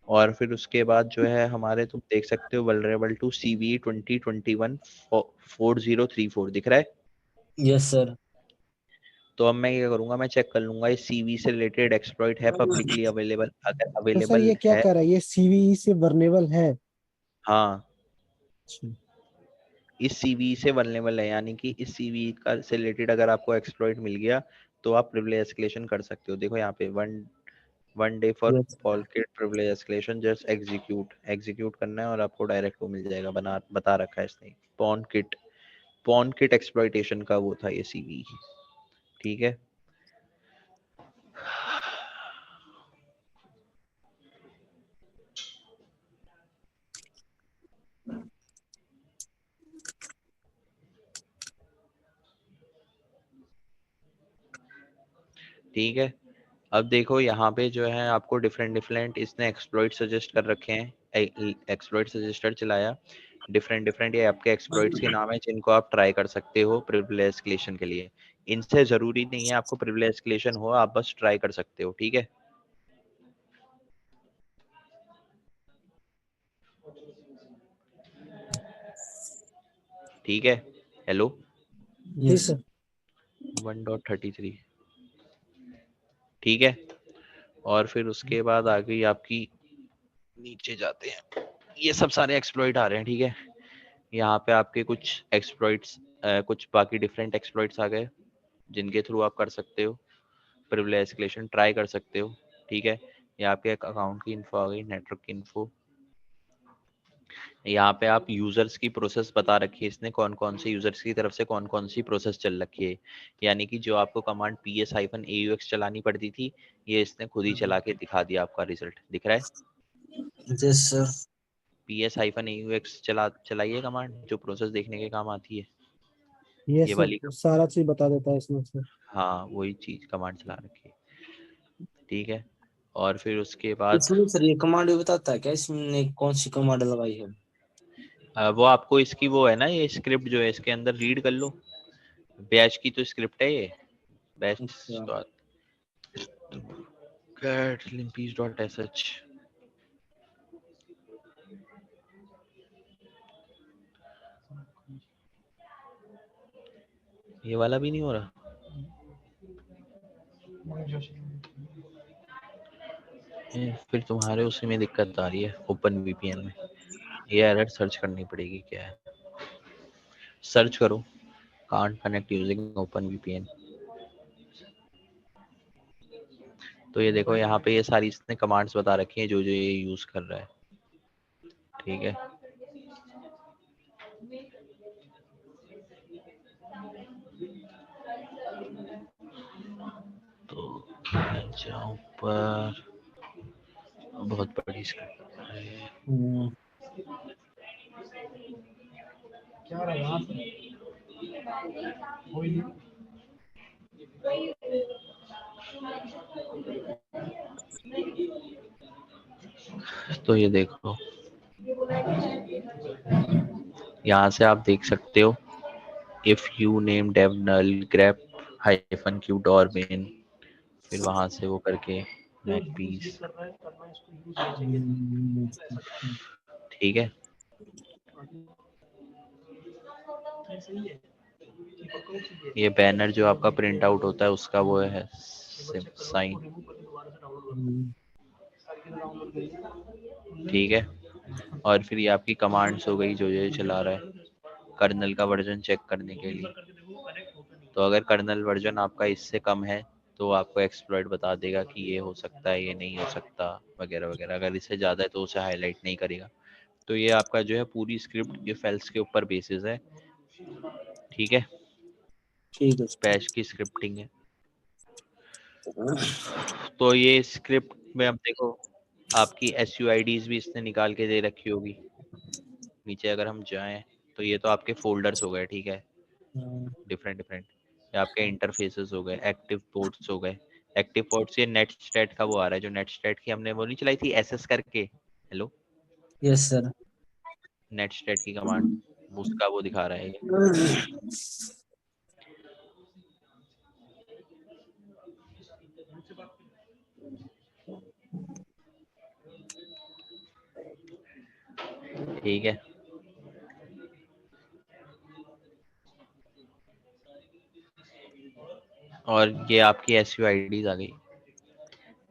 और फिर उसके बाद जो है हमारे, तुम देख सकते हो वल्नरेबल टू CVE 2021 4034 दिख रहा है? Yes sir. तो अब मैं क्या करूंगा, मैं चेक कर लूंगा इस CV से रिलेटेड एक्सप्लॉइट है पब्लिकली अवेलेबल, अगर तो सर अवेलेबल ये क्या है। कर रहा है, ये सीवीई से वर्नेबल है? हाँ, अच्छा। इस CVE से वल्नरेबल है, यानी कि इस CVE का से रिलेटेड अगर आपको एक्सप्लॉइट मिल गया तो आप प्रिविलेज एस्केलेशन कर सकते हो। देखो यहाँ पे वन डे फॉर यस। पॉलकिट प्रिविलेज एस्केलेशन, जस्ट एग्जीक्यूट करना है और आपको डायरेक्ट वो मिल जाएगा, बता रखा है इसने। पॉन किट एक्सप्लॉइटेशन का वो था ये CV, ठीक है। ठीक है, अब देखो यहाँ पे जो है आपको डिफरेंट इसने एक्सप्लॉइट सजेस्ट कर रखे हैं, एक्सप्लॉइट सजेस्टर चलाया, डिफरेंट ये आपके एक्सप्लॉइट्स के नाम है जिनको आप ट्राई कर सकते हो प्रिविलेज एस्केलेशन के लिए। इनसे जरूरी नहीं है आपको प्रिविलेज एस्केलेशन हो, आप बस ट्राई कर सकते हो, ठीक है। ठीक है, हेलो, जी यस। सर। 1.33, ठीक है। और फिर उसके बाद आ गई आपकी, नीचे जाते हैं, ये सब सारे एक्सप्लॉइट आ रहे हैं, ठीक है। यहाँ पे आपके कुछ एक्सप्लॉइट्स, कुछ बाकी डिफरेंट एक्सप्लॉइट्स आ गए जिनके थ्रू आप कर सकते हो प्रिविलेज एस्केलेशन, ट्राई कर सकते हो, ठीक है। यहाँ पे एक अकाउंट की इन्फो आ गई, नेटवर्क की इन्फो। यहाँ पे आप यूजर्स की प्रोसेस बता रखी है इसने, कौन कौन से यूजर्स की तरफ से कौन कौन सी प्रोसेस चल रखी है, यानी कि जो आपको कमांड PS-AUX चलानी पड़ती थी, ये इसने खुद ही चला के दिखा दिया, आपका रिजल्ट दिख रहा है। Yes sir. PS-AUX चलाइए कमांड, जो प्रोसेस देखने के काम आती है, ये ये वाली। सर सारा चीज बता देता है इसमें सर। हाँ, वही चीज कमांड चला रखी है, ठीक है। और फिर उसके बाद इसमें सर ये कमांड भी बताता है क्या, इसने कौन सी कमांड लगाई है? वो आपको इसकी वो है ना, ये स्क्रिप्ट जो है इसके अंदर रीड कर लो, बैच की तो स्क्रिप्ट है ये, बैच अच्छा। cat.limpis.sh। ये वाला भी नहीं हो रहा, फिर तुम्हारे उसी में दिक्कत आ रही है ओपन VPN में, ये एरर सर्च करनी पड़ेगी, क्या है, सर्च करो can't connect using OpenVPN। तो ये देखो यहाँ पे ये सारी इसने कमांड्स बता रखी हैं जो जो ये यूज कर रहा है, ठीक है। तो मैं जाऊँ पर बहुत बड़ी स्क्रीन है। क्या रहा यहाँ से कोई नहीं। तो ये देखो यहाँ से आप देख सकते हो if you name dev null grep hyphen q domain, फिर वहां से वो करके मैकपीस, ठीक है। ये बैनर जो आपका प्रिंट आउट होता है उसका वो है साइन, ठीक है। और फिर ये आपकी कमांड्स हो गई जो ये चला रहा है कर्नल का वर्जन चेक करने के लिए। तो अगर कर्नल वर्जन आपका इससे कम है तो आपको एक्सप्लॉइट बता देगा कि ये हो सकता है, ये नहीं हो सकता, वगैरह वगैरह। अगर इससे ज़्यादा है तो उसे हाईलाइट नहीं करेगा। तो ये आपका जो है पूरी स्क्रिप्ट इफ एल्स के ऊपर बेसिस है, ठीक है। ठीक है। बैश की स्क्रिप्टिंग है। तो ये स्क्रिप्ट में अब देखो आपकी SUIDs भी इसने निकाल के दे रखी होगी। नीचे अगर हम जाएं तो ये तो आपके फोल्डर्स हो गए, ठीक है, डिफरेंट डिफरेंट। ये आपके इंटरफेसेस हो गए, एक्टिव पोर्ट्स हो गए। एक्टिव पोर्ट्स ये नेट स्टेट का वो आ रहा है, जो नेट स्टेट की हमने वो नहीं चलाई थी SS करके, hello, yes sir. Net state की कमांड, उसका वो दिखा रहा है ये। ठीक है, और ये आपकी SUIDs आ गई,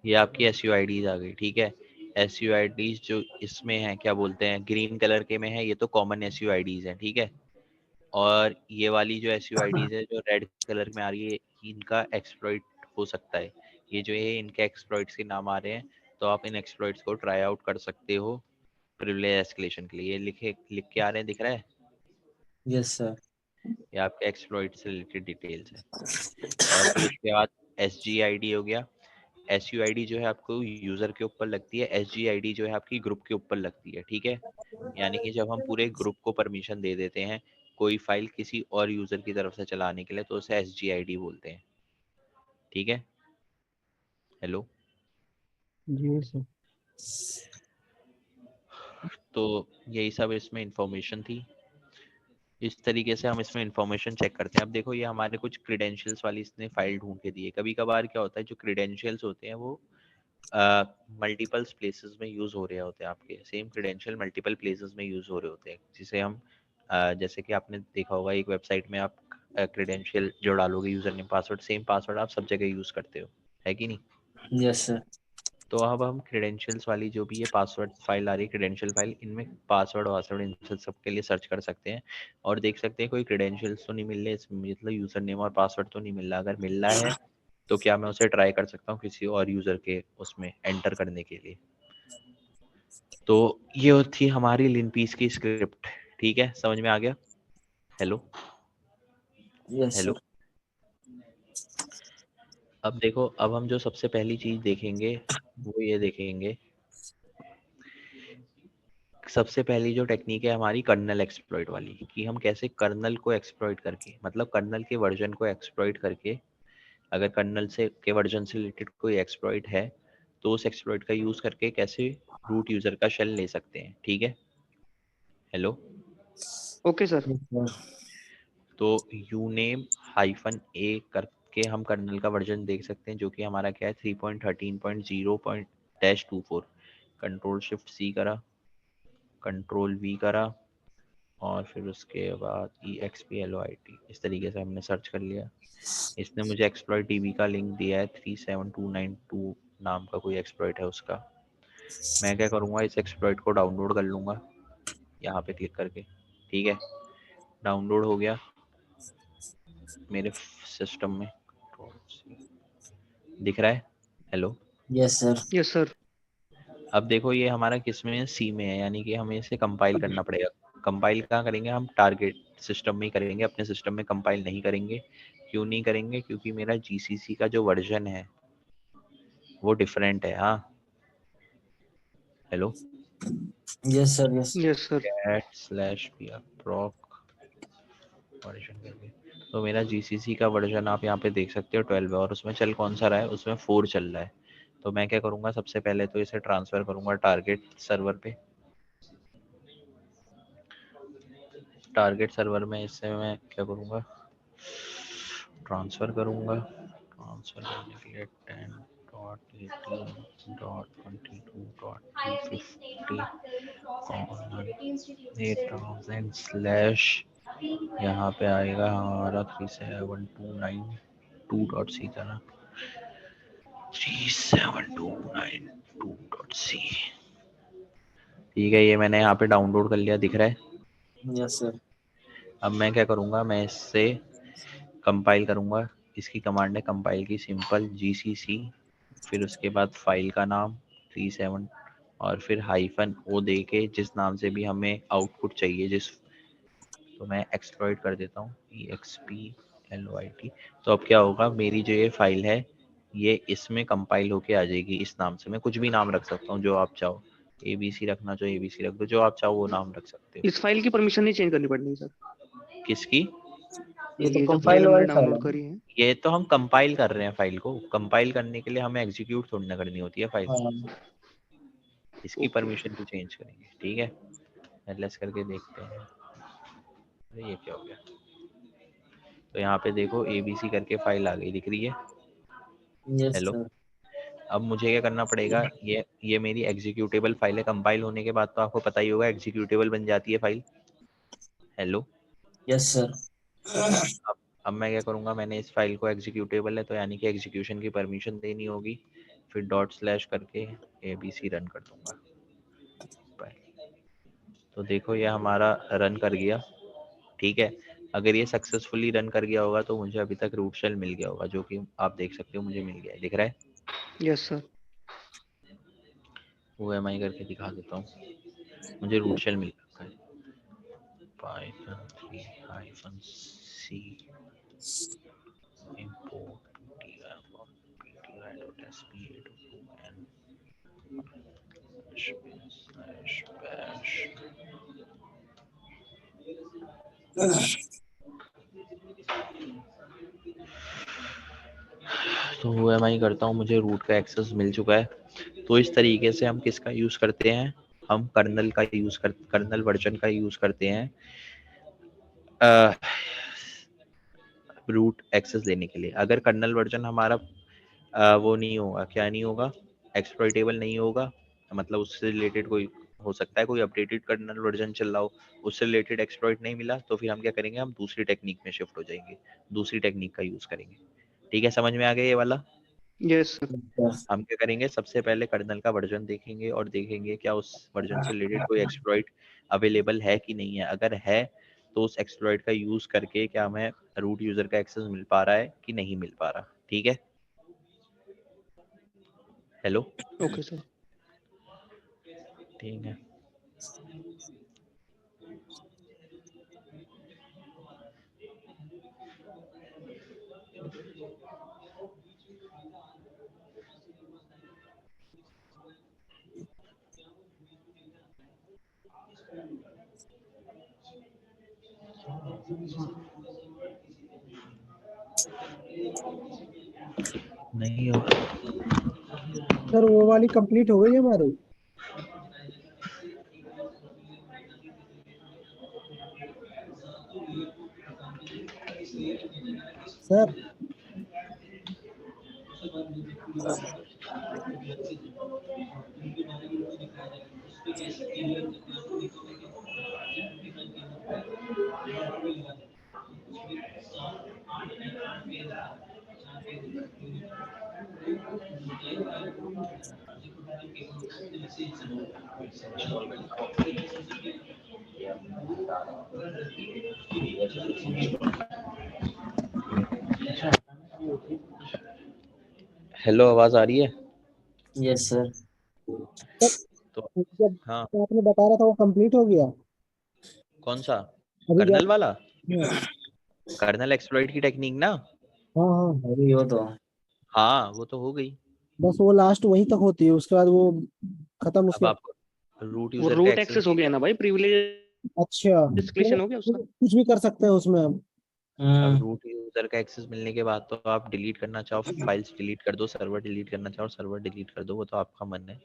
ये आपकी SUIDs आ गई, ठीक है। SUIDs जो इसमें है क्या बोलते हैं, ग्रीन कलर के में है, ये तो कॉमन SUIDs है, ठीक है। और ये वाली जो SUIDs है जो रेड कलर में आ रही है, इनका एक्सप्लॉइट हो सकता है। ये जो है इनके एक्सप्लॉइट्स के नाम आ रहे हैं, तो आप इन एक्सप्लॉइट्स को ट्राई आउट कर सकते हो प्रिविलेज एस्केलेशन के लिए। ये लिख के आ रहे हैं, दिख रहा है, यस सर। ये आपके एक्सप्लॉइट से रिलेटेड डिटेल्स है। और फिर उसके बाद SGID हो गया। SUID जो है आपको यूजर के ऊपर लगती है, SGID जो है आपकी ग्रुप के ऊपर लगती है, ठीक है। यानी कि जब हम पूरे ग्रुप को परमिशन दे देते हैं कोई फाइल किसी और यूजर की तरफ से चलाने के लिए, तो उसे SGID बोलते हैं, ठीक है। हेलो, जी सर। तो यही सब इसमें इंफॉर्मेशन थी। इस तरीके से हम इसमें इंफॉर्मेशन चेक करते हैं। अब देखो ये हमारे कुछ क्रीडेंशियल्स वाली इसने फाइल ढूंढ के दी है। कभी कभार क्या होता है, जो क्रीडेंशियल्स होते हैं वो मल्टीपल प्लेसेस में यूज हो रहे होते हैं, आपके सेम क्रीडेंशियल मल्टीपल प्लेसेस में यूज हो रहे होते हैं, जिसे हम जैसे कि आपने देखा होगा एक वेबसाइट में आप क्रीडेंशियल जो डालोगे, user name password, same password आप सब जगह यूज करते हो, है कि नहीं। Yes sir. तो अब हम क्रीडेंशियल्स वाली जो भी ये पासवर्ड फाइल आ रही है, क्रीडेंशियल फाइल, इनमें पासवर्ड वासवर्ड इन सब के लिए सर्च कर सकते हैं और देख सकते हैं कोई क्रीडेंशियल्स तो नहीं मिल रहे इसमें, मतलब यूजर नेम और पासवर्ड तो नहीं मिल रहा। अगर मिल रहा है तो क्या मैं उसे ट्राई कर सकता हूँ किसी और यूजर के उसमें एंटर करने के लिए। तो ये थी हमारी लिनपीस की स्क्रिप्ट, ठीक है, समझ में आ गया। Hello, yes hello. सर। अब देखो, अब हम जो सबसे पहली चीज देखेंगे वो ये देखेंगे, सबसे पहली जो टेक्निक है हमारी कर्नल एक्सप्लॉइट वाली, कि हम कैसे कर्नल को एक्सप्लॉइट करके, मतलब कर्नल के वर्जन को एक्सप्लॉइट करके, अगर कर्नल से के वर्जन से रिलेटेड कोई एक्सप्लॉइट है तो उस एक्सप्लॉइट का यूज करके कैसे रूट यूजर का शेल ले सकते हैं, ठीक है। Hello, okay sir. तो यूनेम -a करके हम कर्नल का वर्जन देख सकते हैं, जो कि हमारा क्या है 3.13.0.24। कंट्रोल शिफ्ट C करा, कंट्रोल V करा, और फिर उसके बाद EXPLOIT, इस तरीके से हमने सर्च कर लिया। इसने मुझे एक्सप्लॉइट DB का लिंक दिया है, 37292 नाम का कोई एक्सप्लॉइट है उसका। मैं क्या करूँगा, इस एक्सप्लॉइट को डाउनलोड कर लूँगा यहाँ पे क्लिक करके, ठीक है। डाउनलोड हो गया। मेरे सिस्टम में दिख रहा है। Hello, yes sir. Yes sir. अब देखो ये हमारा किस में है, सी में है, यानी कि हमें इसे कंपाइल करना पड़ेगा। कंपाइल कहाँ करेंगे हम? टारगेट सिस्टम में ही करेंगे, अपने सिस्टम में कंपाइल नहीं करेंगे। क्यों नहीं करेंगे? क्योंकि मेरा जीसीसी का जो वर्जन है वो डिफरेंट है। हाँ, hello, yes sir. Yes yes sir. cat/proc version करके, तो मेरा जीसीसी का वर्जन आप यहाँ पे देख सकते हो 12 है, और उसमें चल कौन सा रहा है? उसमें 4 चल रहा है। तो मैं क्या करूँगा, सबसे पहले तो इसे ट्रांसफर करूँगा टारगेट सर्वर पे। टारगेट सर्वर में इससे मैं क्या करूँगा, ट्रांसफर करूँगा। ट्रांसफर करने के लिए 10.18.250 यहाँ पे आएगा हमारा 37292.c था ना, 37292.c। ठीक है, ये मैंने यहाँ पे डाउनलोड कर लिया, दिख रहा है। Yes sir. अब मैं क्या करूँगा, मैं इससे कंपाइल करूँगा। इसकी कमांड है कंपाइल की, सिंपल जीसीसी, फिर उसके बाद फाइल का नाम 37 और फिर हाइफन ओ दे के जिस नाम से भी हमें आउटपुट चाहिए, जिस, तो मैं एक्सप्लॉइट कर देता हूँ exploit। तो अब क्या होगा, मेरी जो ये फाइल है ये इसमें कंपाइल होके आ जाएगी इस नाम से। मैं कुछ भी नाम रख सकता हूँ जो आप चाहो, ABC रखना चाहो ABC रख दो, जो आप चाहो वो नाम रख सकते हो। इस फाइल की परमिशन नहीं चेंज करनी पड़ेगी सर? किसकी? ये तो ये जो फाइल कंपाइल हमने वाली फाइल डाउनलोड है। करी है। ये तो हम कंपाइल कर रहे हैं फाइल को, कंपाइल करने के लिए हमें एग्जीक्यूट थोड़ी ना करनी होती है फाइल। हाँ। इसकी परमिशन को चेंज करेंगे, ठीक है। एलएस करके देखते हैं। अरे ये क्या हो गया? तो यहाँ पे देखो ABC करके फाइल आ गई, दिख रही है। Yes hello, sir. अब मुझे क्या करना पड़ेगा, ये मेरी एग्जीक्यूटेबल फाइल है। कंपाइल होने के बाद तो आपको पता ही होगा एग्जीक्यूटेबल बन जाती है फाइल। Hello, yes sir. अब मैं क्या करूँगा, मैंने इस फाइल को एग्जीक्यूटेबल है तो यानी कि एग्जीक्यूशन की परमिशन देनी होगी, फिर डॉट/ करके ABC रन कर दूंगा। तो देखो ये हमारा रन कर गया, ठीक है। अगर ये सक्सेसफुली रन कर गया होगा तो मुझे अभी तक रूट शेल मिल गया होगा, जो कि आप देख सकते हो मुझे मिल गया है, दिख रहा है। Yes sir. OMI करके दिखा देता हूँ, मुझे रूट शेल मिल रखा है। python3-c import ptr.spa.2n/bash। तो OMI करता हूँ, मुझे रूट का एक्सेस मिल चुका है। तो इस तरीके से हम किसका यूज करते हैं, हम कर्नल का यूज कर, कर्नल वर्जन का यूज करते हैं रूट एक्सेस लेने के लिए। अगर कर्नल वर्जन हमारा वो नहीं होगा, क्या नहीं होगा, एक्सप्लॉइटेबल नहीं होगा, मतलब उससे रिलेटेड कोई हो सकता है कोई अपडेटेड कर्नल वर्जन चल रहा हो, उससे रिलेटेड एक्सप्लॉइट नहीं मिला, तो फिर हम क्या करेंगे, हम दूसरी टेक्निक में शिफ्ट हो जाएंगे, दूसरी टेक्निक का यूज करेंगे। ठीक है, समझ में आ गया ये वाला। Yes sir. हम क्या करेंगे, सबसे पहले कर्नल का वर्जन देखेंगे और देखेंगे क्या उस वर्जन से रिलेटेड कोई एक्सप्लॉइट अवेलेबल है कि नहीं है। अगर है तो उस एक्सप्लॉइट का यूज करके क्या हमें रूट यूजर का एक्सेस मिल पा रहा है कि नहीं मिल पा रहा। ठीक है, हेलो, ओके सर। ठीक है। नहीं हो, सर वो वाली कंप्लीट हो गई हमारी। सर हेलो, आवाज आ रही है? Yes sir. तो जब हाँ, तो आपने बता रहा था वो कंप्लीट हो गया कौन सा? अभी कर्नल वाला? हाँ कर्नल एक्सप्लॉइट की टेक्निक ना? हाँ अभी हो तो हाँ, वो तो हो गई। बस वो लास्ट वहीं तक होती है, उसके बाद वो खत्म। अब उसके आपको रूट वो यूजर का रूट एक्सेस एक्सेस हो गया ना भाई, प्रिविलेज अच्छा तो एस्केलेशन हो गया उसका। कुछ भी कर सकते हैं उसमें हम। अब रूट यूजर का एक्सेस मिलने के बाद तो आप डिलीट करना चाहो फाइल्स डिलीट कर दो, सर्वर डिलीट करना चाहो सर्वर डिलीट कर दो, वो तो आपका मन है।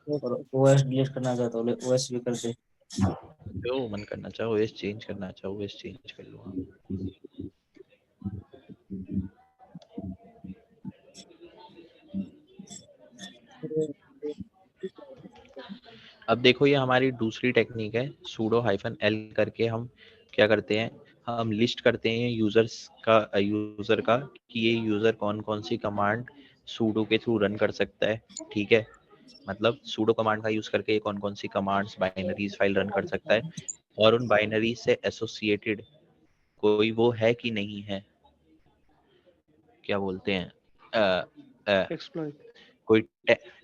और ओएस डिलीट करना चाहता हूँ ओएस भी कर दे। जो मन करना चाहो, ओएस चेंज करना चाहो ओएस चेंज कर लो आप। अब देखो, ये हमारी दूसरी टेक्निक है, sudo -l करके हम क्या करते हैं, हम लिस्ट करते हैं यूजर का कि ये यूजर कौन कौन सी कमांड sudo के थ्रू रन कर सकता है। ठीक है, मतलब sudo कमांड का यूज करके कौन कौन सी कमांड्स बाइनरीज फाइल रन कर सकता है, और उन बाइनरी से एसोसिएटेड कोई वो है कि नहीं है, क्या बोलते हैं, एक्सप्लॉइट। कोई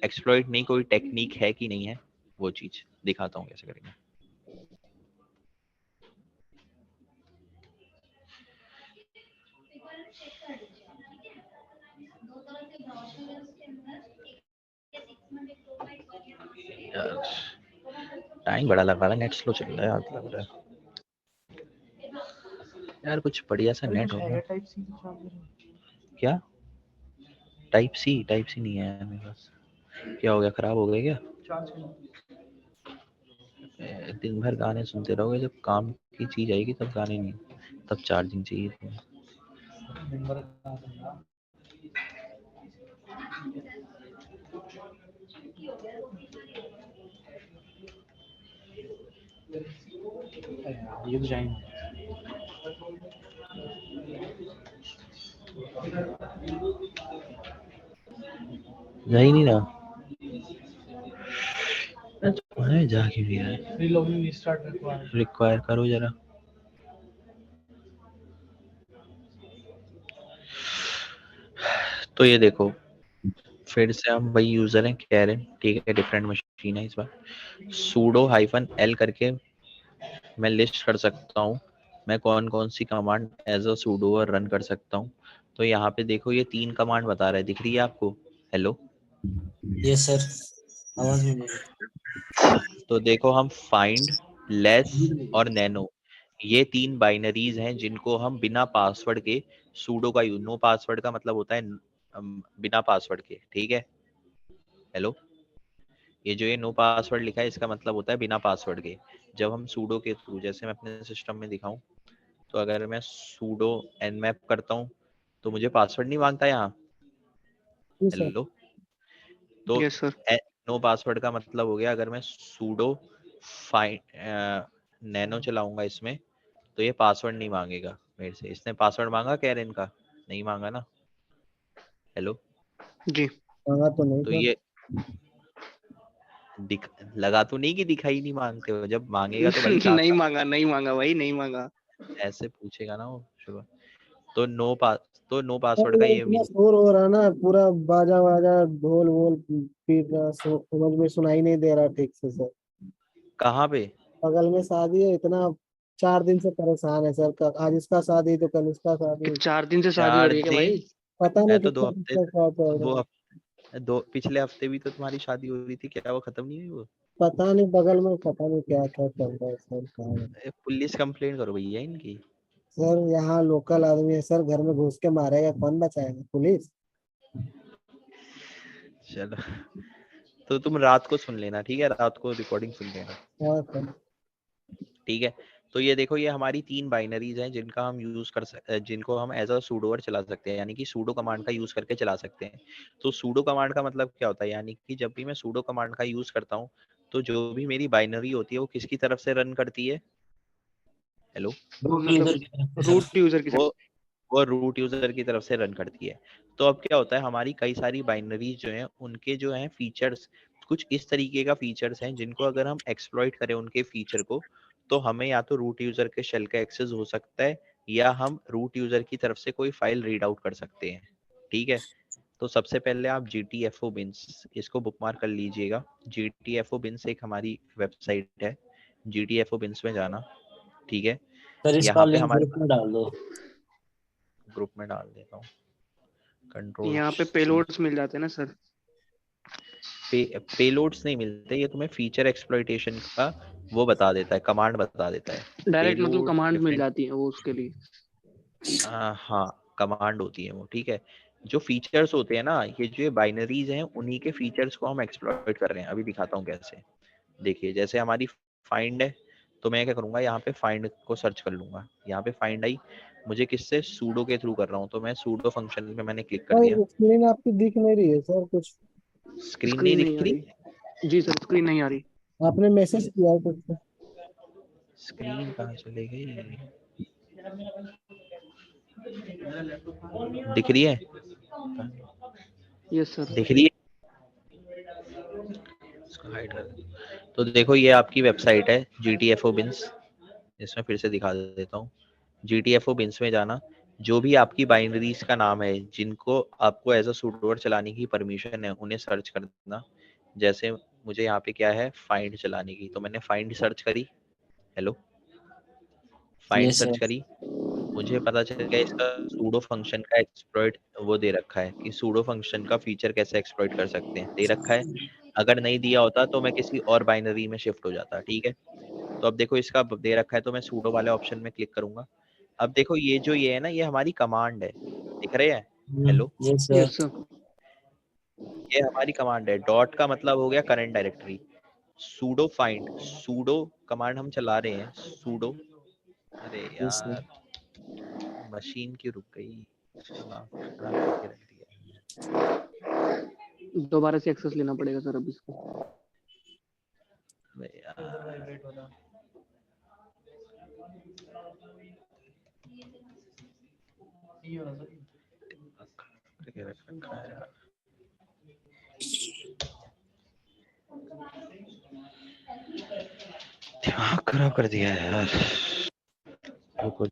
एक्सप्लॉइट नहीं, कोई टेक्निक है कि नहीं है, वो चीज दिखाता हूँ कैसे करेंगे। टाइम बड़ा लग रहा है, नेट स्लो चल रहा है यार, लग रहा है यार, कुछ बढ़िया सा नेट होगा। क्या टाइप सी नहीं है मेरे पास? क्या हो गया, खराब हो गया क्या? दिन भर गाने सुनते रहोगे, जब काम की चीज आएगी तब गाने नहीं, तब चार्जिंग चाहिए तुम्हें। ये तो जाएंगे। जा ही नहीं रहा, तुम्हारे जाके भी है। रीलॉगिंग स्टार्ट रिक्वायर करो जरा। तो ये देखो, फिर से हम वही यूजर हैं, कैरन, ठीक है, डिफरेंट मशीन है इस बार। sudo -l करके मैं लिस्ट कर सकता हूँ मैं कौन कौन सी command as a sudo run कर सकता हूँ। तो यहाँ पे देखो, ये 3 कमांड बता रहा है, दिख रही है आपको? हेलो, यस सर, आवाज भी तो देखो, हम फाइंड, लेस और नैनो, ये 3 बाइनरीज हैं जिनको हम बिना पासवर्ड के sudo का यूज, नो पासवर्ड का मतलब होता है बिना पासवर्ड के, ठीक है। हेलो, ये जो ये नो पासवर्ड लिखा है, इसका मतलब होता है बिना पासवर्ड के। जब हम sudo के थ्रू, जैसे मैं अपने सिस्टम में दिखाऊं, तो अगर मैं sudo nmap करता हूं तो मुझे पासवर्ड नहीं मांगता यहाँ। जी सर। हेलो, तो यस सर। नो पासवर्ड का मतलब हो गया, अगर मैं sudo फाइंड नैनो चलाऊंगा इसमें, तो ये पासवर्ड नहीं मांगेगा मेरे से। इसने पासवर्ड मांगा कैरन का? नहीं मांगा ना। हेलो, जी। मांगा तो नहीं तो सर। ये लगा तो नहीं कि दिखाई नहीं मांगते हो, जब मांगेगा तो भाई साथ नहीं साथ मांगा, नहीं मांगा भाई, नहीं मांगा। ऐसे पूछेगा ना वो शुभ। तो नो सर पासवर्ड का ये ये इतना मीन, शोर हो रहा ना, पूरा बाजा वाजा ढोल वोल पीट रहा, समझ में सुनाई नहीं दे रहा ठीक से सर। कहाँ पे? बगल में शादी है, इतना 4 दिन से परेशान है सर। आज इसका शादी तो कल इसका शादी। 4 दिन से शादी हो 4 रही है क्या भाई? दिन? पता है नहीं तो 2 कितना हफ्ते, कितना क्या चल रहा वो है। दो पिछले हफ्ते भी तो तुम्हारी शादी हो रही थी, क्या वो खत्म नहीं हुई वो? पता नहीं बगल में पता नहीं क्या क्या चल रहा है सर, क्या है। पुलिस कंप्लेंट करो भैया इनकी। सर यहाँ लोकल आदमी है सर, घर में घुस के मारेगा, कौन बचाएगा? पुलिस। चलो, तो तुम रात को सुन लेना, ठीक है, रात को रिकॉर्डिंग सुन लेना, हाँ सर। ठीक है। तो ये देखो, ये हमारी 3 बाइनरीज हैं जिनका हम यूज कर सकते, जिनको हम एज अ sudo चला सकते हैं, यानी कि sudo कमांड का यूज करके चला सकते हैं। तो sudo कमांड का मतलब क्या होता है, यानी कि जब भी मैं sudo कमांड का यूज करता हूँ, तो जो भी मेरी बाइनरी होती है वो किसकी तरफ से रन करती है? हेलो, रूट मतलब यूजर की तरफ से सर। रूट यूजर की वो वो रूट यूजर की तरफ से रन करती है। तो अब क्या होता है, हमारी कई सारी बाइनरीज जो हैं, उनके जो हैं फीचर्स कुछ इस तरीके का फीचर्स हैं, जिनको अगर हम एक्सप्लॉइट करें उनके फीचर को, तो हमें या तो रूट यूजर के शेल का एक्सेस हो सकता है, या हम रूट यूजर की तरफ से कोई फाइल रीड आउट कर सकते हैं। ठीक है, तो सबसे पहले आप GTFO बिन्स इसको बुकमार्क कर लीजिएगा। GTFO बिन्स एक हमारी वेबसाइट है, GTFO बिन्स में जाना। ठीक है, सर इसका यहाँ पे लिंक हमारे ग्रुप में डाल दो। ग्रुप में डाल देता हूँ। कंट्रोल यहाँ पे पेलोड्स मिल जाते हैं ना सर? पेलोड्स नहीं मिलते, ये तुम्हें फीचर एक्सप्लॉइटेशन का वो बता देता है, कमांड बता देता है। डायरेक्ट मतलब पेलोड कमांड मिल डिफरेंट, जाती है वो उसके लिए? हाँ कमांड होती है वो। ठीक है, जो फीचर्स होते हैं ना, ये जो बाइनरीज हैं उन्हीं के फीचर्स को हम एक्सप्लॉइट कर रहे हैं। अभी दिखाता हूँ कैसे। देखिए जैसे हमारी फाइंड है, तो मैं क्या करूंगा, यहाँ पे फाइंड को सर्च कर लूंगा। यहाँ पे फाइंड आई, मुझे किससे, सूडो के थ्रू कर रहा हूँ, तो मैं सूडो फंक्शन में मैंने क्लिक कर दिया। सर स्क्रीन आपकी दिख नहीं रही है सर कुछ। स्क्रीन नहीं स्क्रीन नहीं दिख आ रही, रही। जी सर, स्क्रीन नहीं आ रही। आपने मैसेज किया है कुछ? स्क्रीन कहाँ चली गई, दिख रही है, यस सर। दिख रही है, इसको हाइड कर दे। तो देखो ये आपकी वेबसाइट है GTFO बिन्स, इसमें फिर से दिखा देता हूँ। GTFO बिन्स में जाना, जो भी आपकी बाइनरीज का नाम है जिनको आपको एज अ सूडोर चलाने की परमिशन है, उन्हें सर्च करना। जैसे मुझे यहाँ पे क्या है, फाइंड चलाने की, तो मैंने फाइंड सर्च करी। Hello, find yes search sir. करी, मुझे पता चल गया इसका सूडो फंक्शन का एक्सप्लॉइट वो दे रखा है कि सूडो फंक्शन का फीचर कैसे एक्सप्लॉइट कर सकते हैं, दे रखा है। अगर नहीं दिया होता तो मैं किसी और बाइनरी में शिफ्ट हो जाता। ठीक है, तो अब देखो इसका दे रखा है, तो मैं सूडो वाले ऑप्शन में क्लिक करूंगा। अब देखो ये है ना, ये हमारी कमांड है, दिख रहे हैं। Hello, yes yes sir. Sir. ये हमारी कमांड है। डॉट का मतलब हो गया current directory. Pseudo find, sudo command हम चला रहे हैं, सूडो। अरे यस सर। यार मशीन क्यों रुक गई, साला खराब करके रख दिया। दोबारा से एक्सेस लेना पड़ेगा सर अब इसको। अबे यार, करके रख रखा है यार, दिमाग खराब कर दिया है यार। रुको,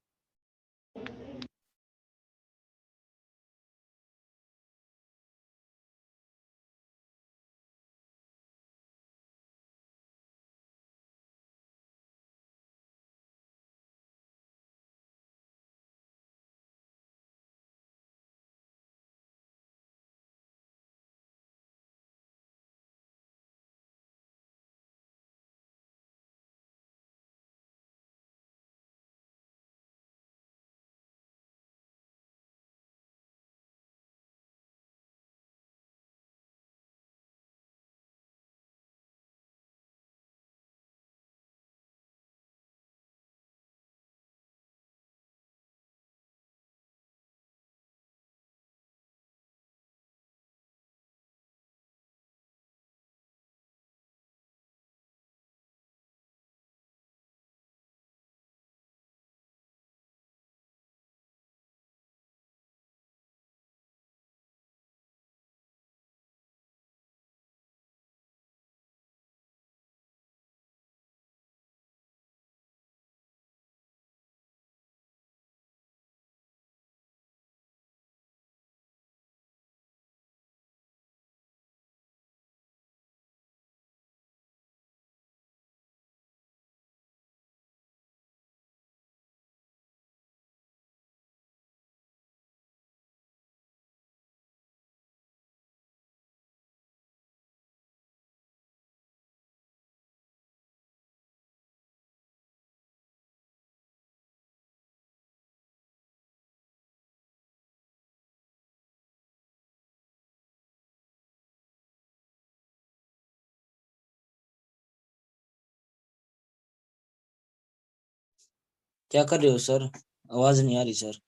क्या कर रहे हो सर? आवाज नहीं आ रही सर।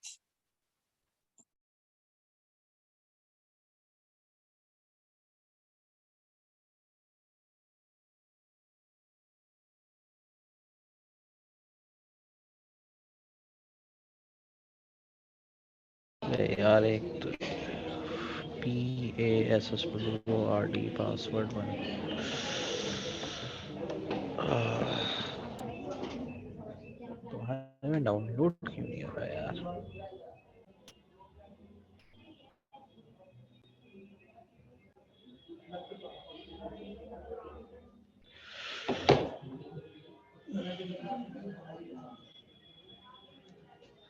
अरे यार एक तो PASSWORD पासवर्ड 1। तो में डाउनलोड क्यों नहीं हो रहा यार?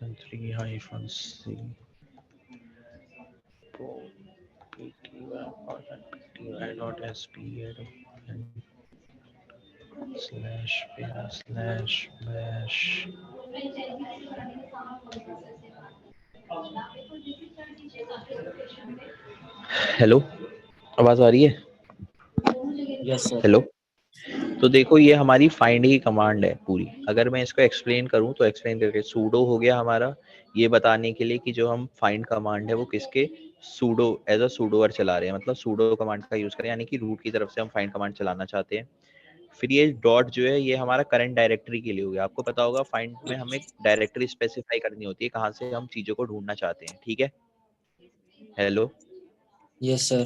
-3-C pty.py/bin/bash। हेलो, आवाज आ रही है? Yes sir. हेलो। तो देखो ये हमारी फाइंड की कमांड है पूरी। अगर मैं इसको एक्सप्लेन करूं तो एक्सप्लेन करके सूडो हो गया हमारा, ये बताने के लिए कि जो हम फाइंड कमांड है वो किसके सूडो एज अ सूडोवर चला रहे हैं, मतलब सूडो कमांड का यूज करें, यानी कि रूट की तरफ से हम फाइंड कमांड चलाना चाहते हैं। फिर ये डॉट जो है ये हमारा करंट डायरेक्टरी के लिए हो गया। आपको पता होगा फाइंड में हमें डायरेक्टरी स्पेसिफाई करनी होती है कहाँ से हम चीजों को ढूंढना चाहते हैं, ठीक है? हेलो। Yes sir.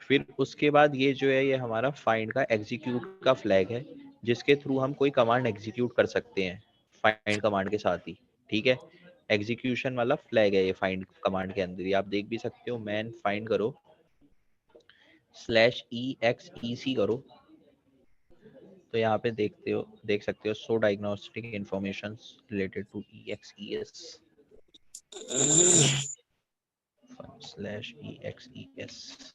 फिर उसके बाद ये जो है ये हमारा फाइंड का एग्जीक्यूट का फ्लैग है, जिसके थ्रू हम कोई कमांड एग्जीक्यूट कर सकते हैं फाइंड कमांड के साथ ही, ठीक है? एग्जीक्यूशन वाला फ्लैग है ये फाइंड कमांड के अंदर ही। आप देख भी सकते हो, मैन फाइंड करो /exec करो तो यहाँ पे देख सकते हो so diagnostic information related to exes /exes।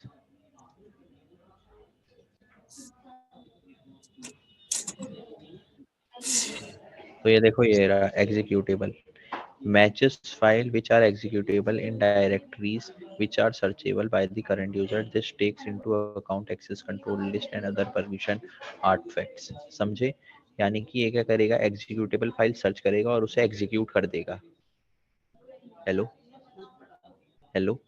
तो ये देखो ये रहा executable matches file which are executable in directories which are searchable by the current user. This takes into account access control list and other permission artifacts। समझे? यानी कि ये क्या करेगा, एग्जीक्यूटेबल फाइल सर्च करेगा और उसे एग्जीक्यूट कर देगा। Hello hello.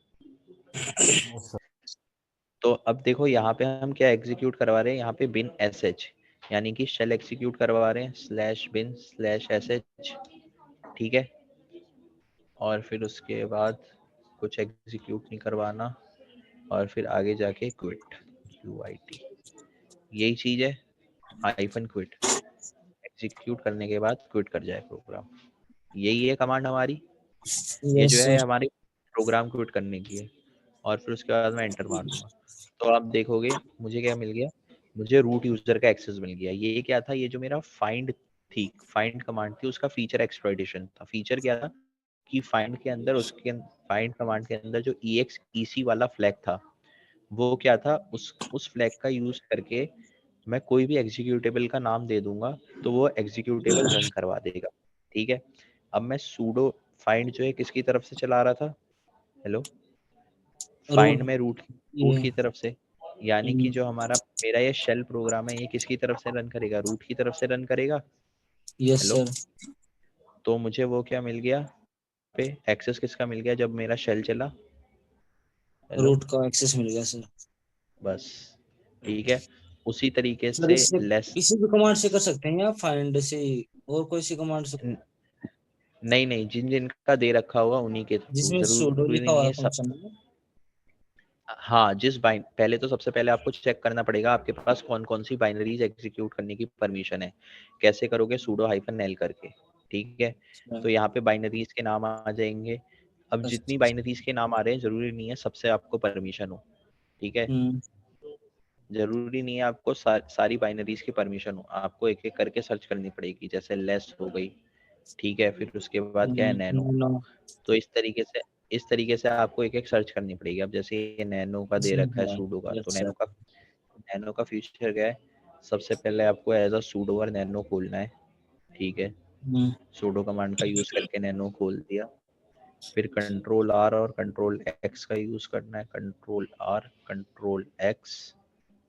तो अब देखो यहाँ पे हम क्या एग्जीक्यूट करवा रहे हैं, यहाँ पे bin sh यानी कि शेल एग्जीक्यूट करवा रहे हैं /bin/sh, ठीक है? और फिर उसके बाद कुछ एग्जीक्यूट नहीं करवाना और फिर आगे जाके क्विट UIT, यही चीज है -quit। एग्जीक्यूट करने के बाद क्विट कर जाए प्रोग्राम, यही है कमांड हमारी। ये जो यस है सर। हमारी प्रोग्राम क्विट करने की है। और फिर उसके बाद मैं एंटर मार दूंगा तो आप देखोगे मुझे क्या मिल गया, मुझे रूट यूजर का एक्सेस मिल गया। ये क्या था, ये जो मेरा फाइंड थी, फाइंड कमांड थी, उसका फीचर एक्सप्लॉइटेशन था। फीचर क्या था कि फाइंड के अंदर उसके फाइंड कमांड के अंदर जो EXEC वाला फ्लैग था वो क्या था, उस फ्लैग का यूज करके मैं कोई भी एग्जीक्यूटेबल का नाम दे दूंगा तो वो एग्जीक्यूटेबल रन करवा देगा, ठीक है? अब मैं सूडो फाइंड जो है किसकी तरफ से चला रहा था? हेलो। Find root. में रूट की तरफ से, यानी कि जो हमारा मेरा ये शेल प्रोग्राम है ये किसकी तरफ से रन करेगा, रूट की तरफ से रन करेगा। Yes hello. सर। तो मुझे वो क्या मिल गया पे एक्सेस किसका मिल गया जब मेरा शेल चला? हेलो। रूट का एक्सेस मिल गया सर। बस ठीक है। उसी तरीके सर से इससे लेस किसी भी कमांड से कर सकते हैं या फाइंड से और कोई सी कमांड से? नहीं नहीं, जिन जिन का दे रखा होगा उन्हीं के थ्रू, जिसमें सूडो जरूरी लिखा नहीं हुआ है सब। फंक्शन है। हाँ, जिस बाइन पहले तो सबसे पहले आपको चेक करना पड़ेगा आपके पास कौन कौन सी बाइनरीज एग्जीक्यूट करने की परमिशन है। कैसे करोगे? sudo -nel करके, ठीक है? तो यहाँ पे बाइनरीज के नाम आ जाएंगे। अब जितनी बाइनरीज के नाम आ रहे हैं जरूरी नहीं है सबसे आपको परमिशन हो, ठीक है? जरूरी नहीं है आपको सारी बाइनरीज की परमिशन हो, आपको एक एक करके सर्च करनी पड़ेगी। जैसे लेस हो गई, ठीक है? फिर उसके बाद क्या है, नैनो। तो इस तरीके से आपको एक एक सर्च करनी पड़ेगी। अब जैसे ये नैनो का दे रखा है सूडो का, तो नैनो का फीचर क्या है, सबसे पहले आपको एज अ सूडोवर नैनो खोलना है, ठीक है? सूडो कमांड का यूज करके नैनो खोल दिया। फिर Ctrl+R और Ctrl+X का यूज करना है, Ctrl+R Ctrl+X।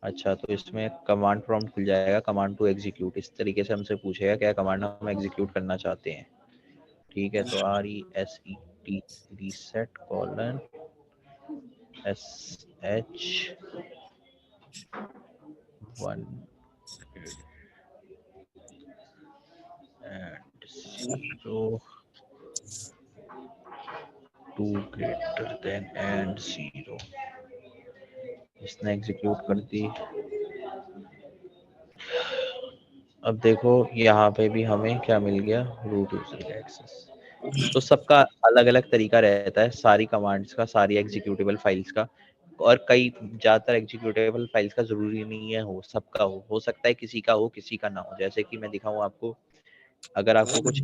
अच्छा, तो इसमें कमांड प्रॉम्प्ट खुल जाएगा, कमांड टू एग्जीक्यूट। इस तरीके से हमसे पूछेगा क्या कमांड हम एग्जीक्यूट करना चाहते हैं, ठीक है? तो RESET reset colon sh1 and 0 2 greater than and 0। इसने एग्जीक्यूट कर दी। अब देखो यहाँ पे भी हमें क्या मिल गया, रूट यूजर का एक्सेस। तो सबका अलग अलग तरीका रहता है सारी कमांड्स का, सारी एग्जीक्यूटेबल फाइल्स का, और कई ज़्यादातर एग्जीक्यूटेबल फाइल्स का जरूरी नहीं है हो सबका हो सकता है किसी का हो किसी का ना हो। जैसे कि मैं दिखाऊं आपको, अगर आपको कुछ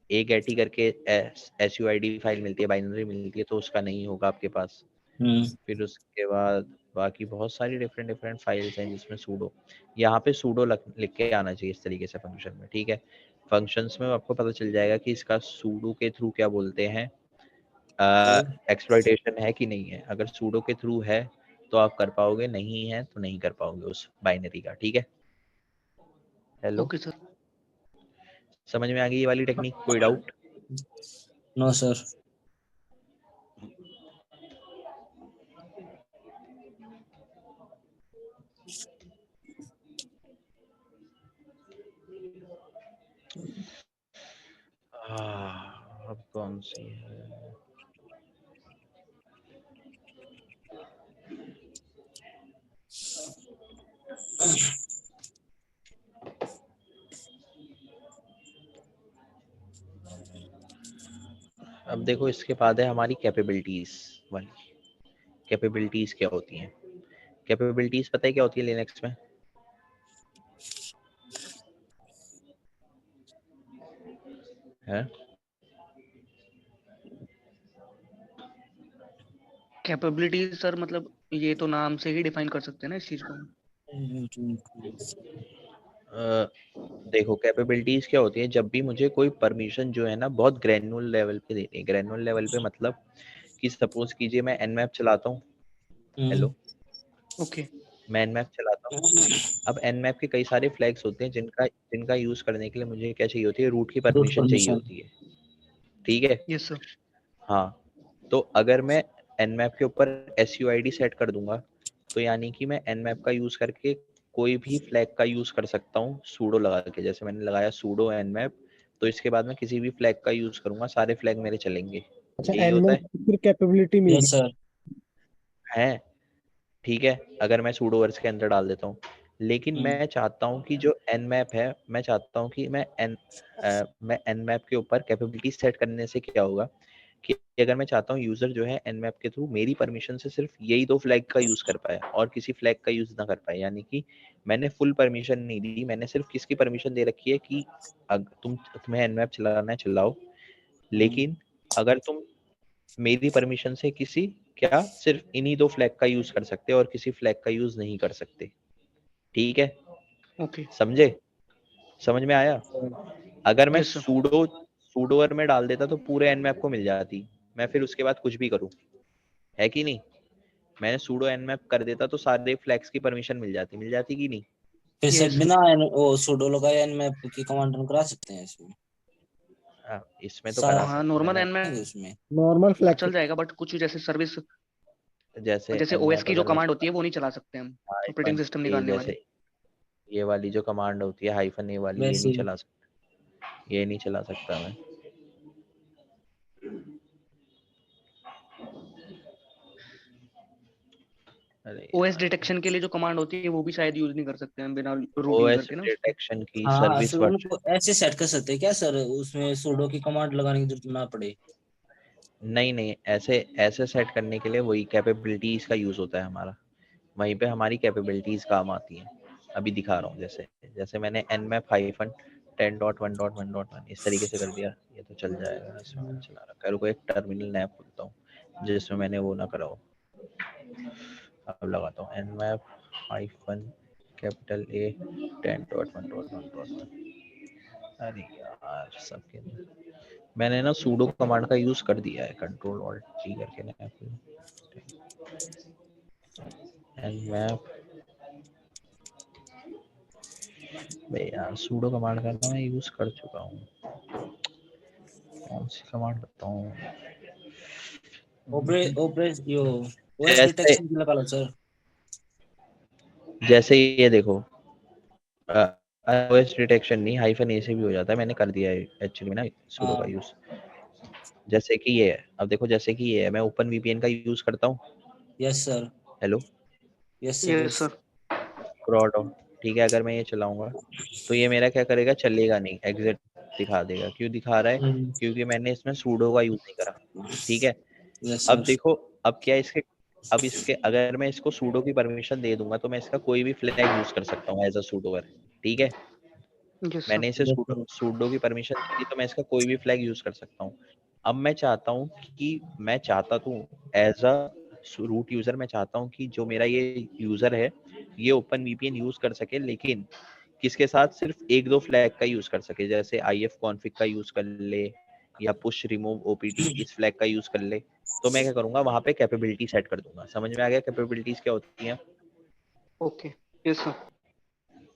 ए गेटी करके SUID फाइल मिलती है, बाइनरी मिलती है, तो उसका नहीं होगा आपके पास। फिर उसके बाद बाकी बहुत सारी डिफरेंट डिफरेंट फाइल्स हैं जिसमें सूडो, यहाँ पे सूडो लिख के आना चाहिए इस तरीके से फंक्शन में, ठीक है। फंक्शंस में आपको पता चल जाएगा कि इसका सूडो के थ्रू क्या बोलते हैं, एक्सप्लॉइटेशन है कि नहीं है। अगर सूडो के थ्रू है तो आप कर पाओगे, नहीं है तो नहीं कर पाओगे उस बाइनरी का, ठीक है। Hello, okay sir. समझ में आ गई ये वाली टेक्निक? कोई डाउट? No sir. अब कौन सी है? अब देखो इसके बाद है हमारी कैपेबिलिटीज वाली। कैपेबिलिटीज क्या होती हैं? कैपेबिलिटीज पता है क्या होती है लिनक्स में? है कैपेबिलिटीज सर मतलब ये तो नाम से ही डिफाइन कर सकते हैं ना इस चीज को हम। देखो कैपेबिलिटीज क्या होती है, जब भी मुझे कोई परमिशन जो है ना बहुत ग्रैन्युलर लेवल पे देनी है। ग्रैन्युलर लेवल पे मतलब कि सपोज कीजिए मैं nmap चलाता हूँ। Hello, okay. मैं nmap चलाता हूँ। अब nmap के कई सारे फ्लैग्स होते हैं जिनका जिनका यूज करने के लिए मुझे क्या चाहिए होती है, रूट की परमिशन चाहिए होती है, ठीक है। Yes sir. हाँ, तो अगर मैं nmap के ऊपर SUID सेट कर दूंगा तो यानी कि मैं nmap का यूज करके कोई भी फ्लैग का यूज कर सकता हूँ सूडो लगा के। जैसे मैंने लगाया सूडो nmap, तो इसके बाद मैं किसी भी फ्लैग का यूज करूंगा, सारे फ्लैग मेरे चलेंगे। अच्छा, यही होता एनमैप है, की फिर कैपेबिलिटी मिल यस सर। है ठीक है। अगर मैं सूडो वर्ड्स के अंदर डाल देता हूँ, लेकिन मैं चाहता हूँ कि जो nmap है, मैं चाहता हूँ कि मैं nmap के ऊपर कैपेबिलिटी सेट करने से क्या होगा कि अगर मैं चाहता हूँ यूजर जो है nmap के थ्रू मेरी परमिशन से सिर्फ यही 2 फ्लैग का यूज कर पाए और किसी फ्लैग का यूज ना कर पाए, यानी कि मैंने फुल परमिशन नहीं दी, मैंने सिर्फ किसकी परमिशन दे रखी है कि तुम्हें nmap चलाना है चलाओ, लेकिन अगर तुम मेरी परमिशन से किसी क्या सिर्फ इन्हीं 2 फ्लैग का यूज कर सकते हो और किसी फ्लैग का यूज नहीं कर सकते, ठीक है। ओके। समझे? समझ में आया? अगर मैं यस सर। सूडोवर में डाल देता तो पूरे nmap को मिल जाती, मैं फिर उसके बाद कुछ भी करूं, है कि नहीं। मैंने सूडो nmap कर देता तो सारे फ्लैग्स की परमिशन मिल जाती कि नहीं। फिर से यस सर। बिना वो सुडो लगाए एनमैप की कमांड रन करा सकते हैं इसमें। इसमें तो करा सारे हाँ सकते हैं नॉर्मल मैं, एन में उसमें। नॉर्मल तो फ्लैग चल जाएगा, बट कुछ जैसे सर्विस जैसे जैसे ओएस nmap की जो अगर मैं कमांड होती है वो नहीं चला सकते हम, ऑपरेटिंग सिस्टम ए निकालने वाली। जैसे ये वाली जो कमांड होती है -a वाली, ये वैसे नहीं चला सकता, ये नहीं चला सकता मैं। अरे ओएस यार, डिटेक्शन के लिए जो कमांड होती है वो भी शायद यूज नहीं कर सकते हम बिना रूट यूज ओएस करके ना उसको। डिटेक्शन की हाँ सर्विस सर, वर्चुअल, उनको ऐसे सेट कर सकते हैं क्या सर, उसमें सुडो की कमांड लगाने की जरूरत ना पड़े। नहीं नहीं, ऐसे ऐसे सेट करने के लिए वही कैपेबिलिटीज का यूज होता है हमारा, वहीं पे हमारी कैपेबिलिटीज काम आती हैं। अभी दिखा रहा हूँ, जैसे जैसे मैंने nmap -10.1.1.1 इस तरीके से कर दिया, ये तो चल जाएगा। इसमें मैंने चला रखा है, रुको एक टर्मिनल नैप खोलता हूँ जिसमें मैंने वो ना करा हो। अब लगाता हूँ nmap -A 10.1.1.1। अरे यार सबके मैंने ना सूडो कमांड का यूज कर दिया है, Ctrl+Alt+T करके ना nmap। भाई यार सूडो कमांड का ना मैं यूज कर चुका हूँ, कौन सी कमांड बताऊँ। यो ओएस जैसे डिटेक्शन की लगा लो सर। जैसे ये देखो, ओएस डिटेक्शन नहीं -a से भी हो जाता है, मैंने कर दिया है एक्चुअली ना सूडो का यूज। जैसे कि ये है, अब देखो जैसे कि ये है, मैं ओपन वीपीएन का यूज करता हूँ। Yes sir. Hello, yes sir. Yes yes. Sir. प्रॉड, ठीक है, अगर मैं ये चलाऊंगा तो ये मेरा क्या करेगा, चलेगा नहीं, एग्जिट दिखा देगा। क्यों दिखा रहा है? क्योंकि मैंने इसमें सूडो का यूज नहीं करा। ठीक है, यस अब सर। देखो, अब क्या इसके, अब इसके अगर मैं इसको सूडो की परमिशन दे दूंगा तो मैं इसका कोई भी फ्लैग यूज कर सकता हूँ एज अ सूडो। ठीक है, यस मैंने सर। इसे सूडो की परमिशन दी थी तो मैं इसका कोई भी फ्लैग यूज कर सकता हूँ। अब मैं चाहता हूँ कि मैं चाहता तो एज अ रूट यूजर मैं चाहता हूँ कि जो मेरा ये यूजर है ये ओपन वीपीएन यूज कर सके, लेकिन किसके साथ, सिर्फ एक दो फ्लैग का यूज कर सके, जैसे IF कॉन्फ़िग का यूज कर ले या पुश रिमूव ओपीटी इस फ्लैग का यूज कर ले। तो मैं क्या करूंगा, वहां पे कैपेबिलिटी सेट कर दूंगा। समझ में आ गया कैपेबिलिटीज क्या होती हैं? ओके। Yes sir.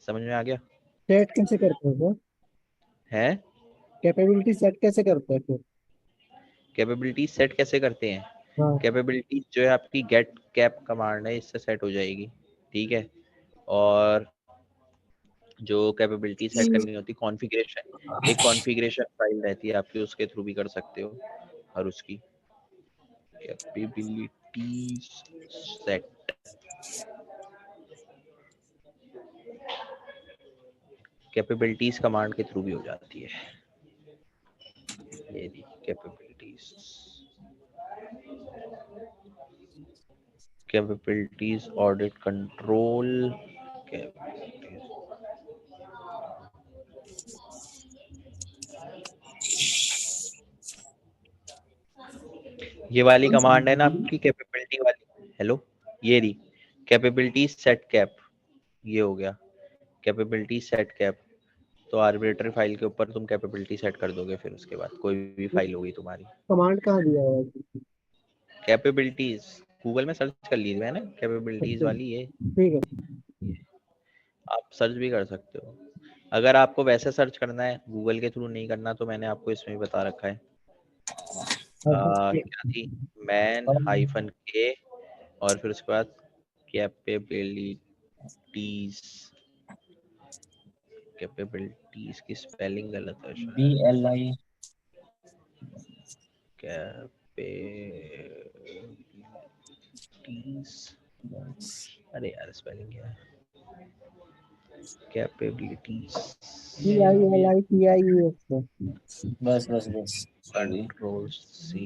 समझ में आ गया सेट कैसे करते हैं सर? है? कैपेबिलिटी सेट कैसे करते हैं फिर? कैपेबिलिटी सेट कैसे करते हैं? हाँ। कैपेबिलिटी जो है आपकी गेट कैप कमांड है, इससे सेट हो जाएगी। ठीक है, और जो कैपेबिलिटी सेट करनी होती है कॉन्फ़िगरेशन, एक कॉन्फ़िगरेशन फाइल रहती है आपकी, उसके थ्रू भी कर सकते हो। और उसकी कैपेबिलिटी सेट, कैपेबिलिटीज कमांड के थ्रू भी हो जाती है। ये कैपेबिलिटीज, कैपेबिलिटीज ऑडिट कंट्रोल, ये वाली कमांड है ना आपकी कैपेबिलिटी वाली। हेलो, ये रही कैपेबिलिटी सेट कैप, ये हो गया कैपेबिलिटी सेट कैप। तो आर्बिट्ररी फाइल के ऊपर तुम कैपेबिलिटी सेट कर दोगे, फिर उसके बाद कोई भी फाइल होगी तुम्हारी। कमांड कहाँ दिया हुआ है? कैपेबिलिटीज गूगल में सर्च कर ली मैंने, कैपेबिलिटीज वाली ये ठीक है। आप सर्च भी कर सकते हो। अगर आपको वैसे सर्च करना है, गूगल के थ्रू नहीं करना, तो मैंने आपको इसमें भी बता रखा है। क्या थी, मैन हाइफन के और फिर उसके बाद कैपेबिलिटीज, कैपेबिलिटीज की स्पेलिंग गलत है शायद। BLI कैपेबिलिटीज, अरे यार स्पेलिंग क्या है, कैपेबिलिटीज CILITIES। बस बस बस। कंट्रोल सी,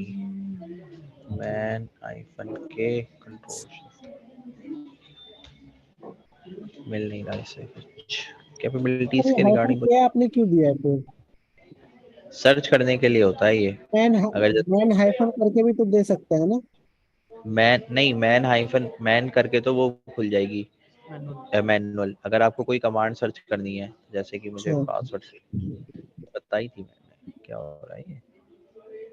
मैन हाइफन के कंट्रोल, मिल नहीं रहा इसे कुछ कैपेबिलिटीज के हाइफन रिगार्डिंग कुछ। के आपने क्यों दिया है फिर? सर्च करने के लिए होता है ये। मैन अगर मैन हाइफन करके भी तो दे सकते हैं ना? मैन नहीं, मैन हाइफन मैन करके तो वो खुल जाएगी मैनुअल। अगर आपको कोई कमांड सर्च करनी है, जैसे कि मुझे अच्छा। पासवर्ड बताई थी मैंने, क्या हो रहा है ये,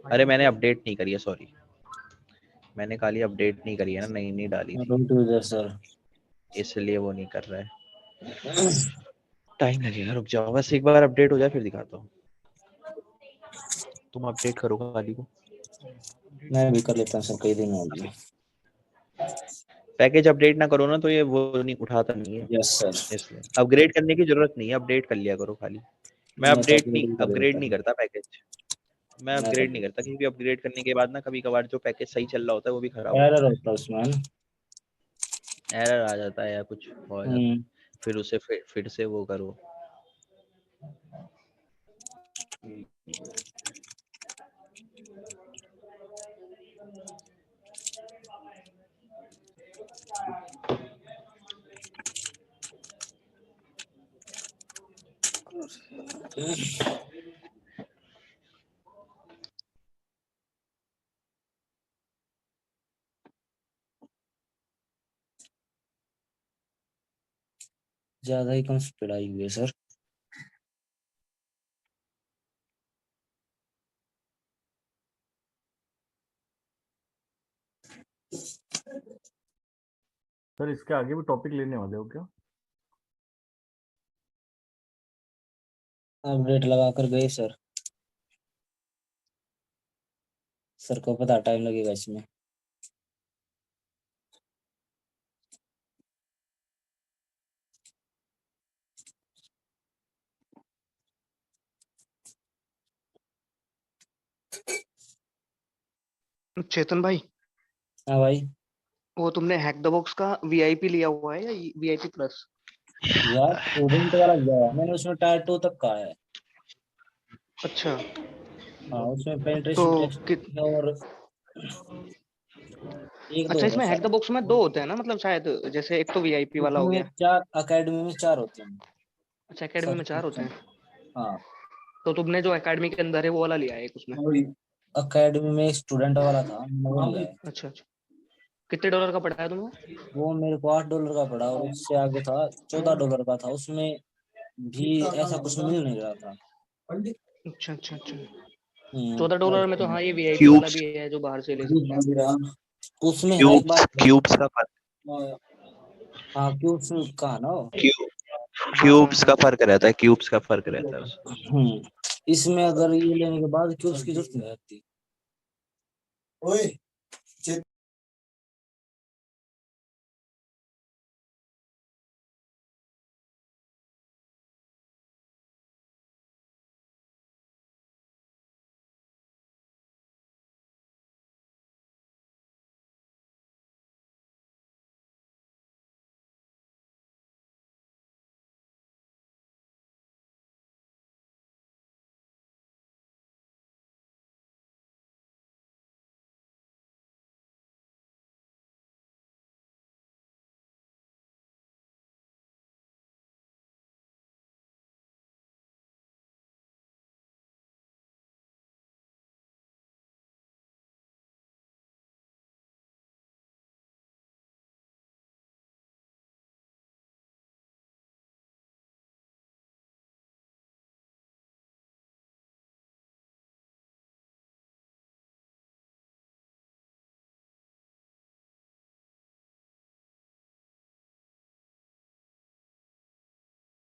अरे मैंने अपडेट नहीं करी है, सॉरी, मैंने खाली अपडेट नहीं करी है ना, नई नई डाली थी, रूट यूजर सर। इसलिए वो नहीं कर रहा है, टाइम लगेगा, रुक जाओ बस एक बार अपडेट हो जाए फिर दिखाता हूँ। तुम अपडेट करो खाली को, मैं भी कर लेता हूँ सर, कई दिन हो गए। पैकेज अपडेट ना करो ना तो ये वो नहीं उठाता नहीं है, यस सर। इसलिए अपग्रेड करने की जरूरत नहीं है, अपडेट कर लिया करो खाली। मैं मैं तो अपडेट ही कर अपग्रेड देता नहीं हूँ। करता पैकेज, मैं मैं तो अपग्रेड नहीं करता, क्योंकि अपग्रेड करने के बाद ना कभी कभार जो पैकेज सही चल रहा होता है वो भी खराब हो एरर जाता होता है उसमें है ना। है, एरर आ जाता है या कुछ हो जाता है, हम्म। फिर उसे फिर से वो करो। ज्यादा ही कम स्पीड आई हुई है सर। सर इसके आगे भी टॉपिक लेने वाले हो क्या? अपडेट लगा कर गए सर। सर को पता टाइम लगेगा इसमें। चेतन भाई, हाँ भाई। वो तुमने हैक द बॉक्स का वीआईपी लिया हुआ है या वीआईपी प्लस? यार स्टूडेंट वाला गया है मैंने, उसमें टायर 2 तक का है। अच्छा हाँ उसमें तो पेनिट्रेशन टेस्ट कित और एक दो अच्छा, और है इसमें हैक द शायद। बॉक्स में 2 होते हैं ना, मतलब शायद, जैसे एक तो वीआईपी वाला हो इसमें गया। 4 एकेडमी में 4 होते हैं। अच्छा, एकेडमी में 4 होते सब्सक्रिप्शन। हैं। हाँ तो तुमने जो एकेडमी के अंदर है वो वाला लिया है एक उसमें। एकेडमी में स्टूडेंट वाला था, मैंने वो लिया है। अच्छा अच्छा, कितने डॉलर का पड़ा है तुम्हें? वो मेरे को $8 का पड़ा, और उससे आगे था $14 का था, उसमें भी ऐसा कुछ मिल नहीं रहा था। अच्छा अच्छा अच्छा, हम्म, 14 डॉलर में तो हाँ ये वीआईपी वाला क्यूब्स भी है जो बाहर से ले सकते हैं। उसमें है एक क्यूब्स बात। क्यूब्स का फर्क हाँ क्यूब्स का ना वो। हाँ हाँ क्यूब्स हाँ। का फर्क रहता है, क्यूब्स का फर्क रहता है उसमें। इसमें अगर ये लेने के बाद क्यूब्स की जरूरत नहीं रहती। ओए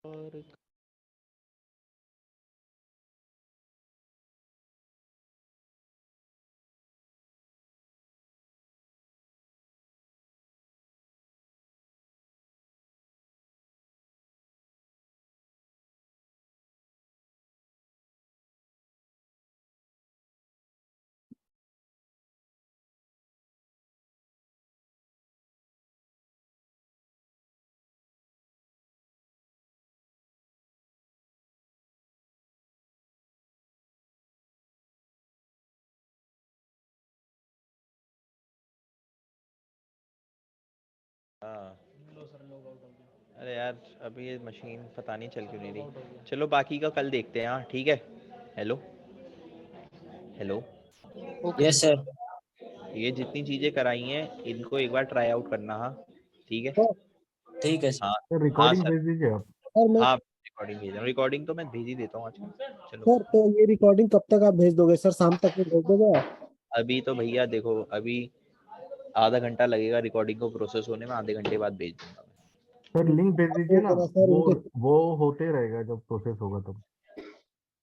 और हाँ अरे यार अभी ये मशीन पता नहीं चल क्यों नहीं रही। चलो बाकी का कल देखते हैं। हाँ ठीक है। Hello hello, okay yes sir. Sir. ये जितनी चीजें कराई हैं इनको एक बार ट्राई आउट करना। हाँ ठीक है। सर ठीक है सर। हाँ सर हाँ रिकॉर्डिंग सर। भेज दीजिए आप। सर मैं हाँ रिकॉर्डिंग भेज रहा हूँ, रिकॉर्डिंग तो मैं भेज ही देता हूँ आजकल। चलो सर तो ये रिकॉर्डिंग कब तक आप भेज दोगे सर, शाम तक में भेज दोगे आप? अभी तो भैया देखो, अभी आधा घंटा लगेगा रिकॉर्डिंग को प्रोसेस होने में, आधे घंटे बाद भेज दूंगा मैं। सर लिंक भेज दीजिए भेज ना। देना सर वो उनके। वो होते रहेगा जब प्रोसेस होगा तब।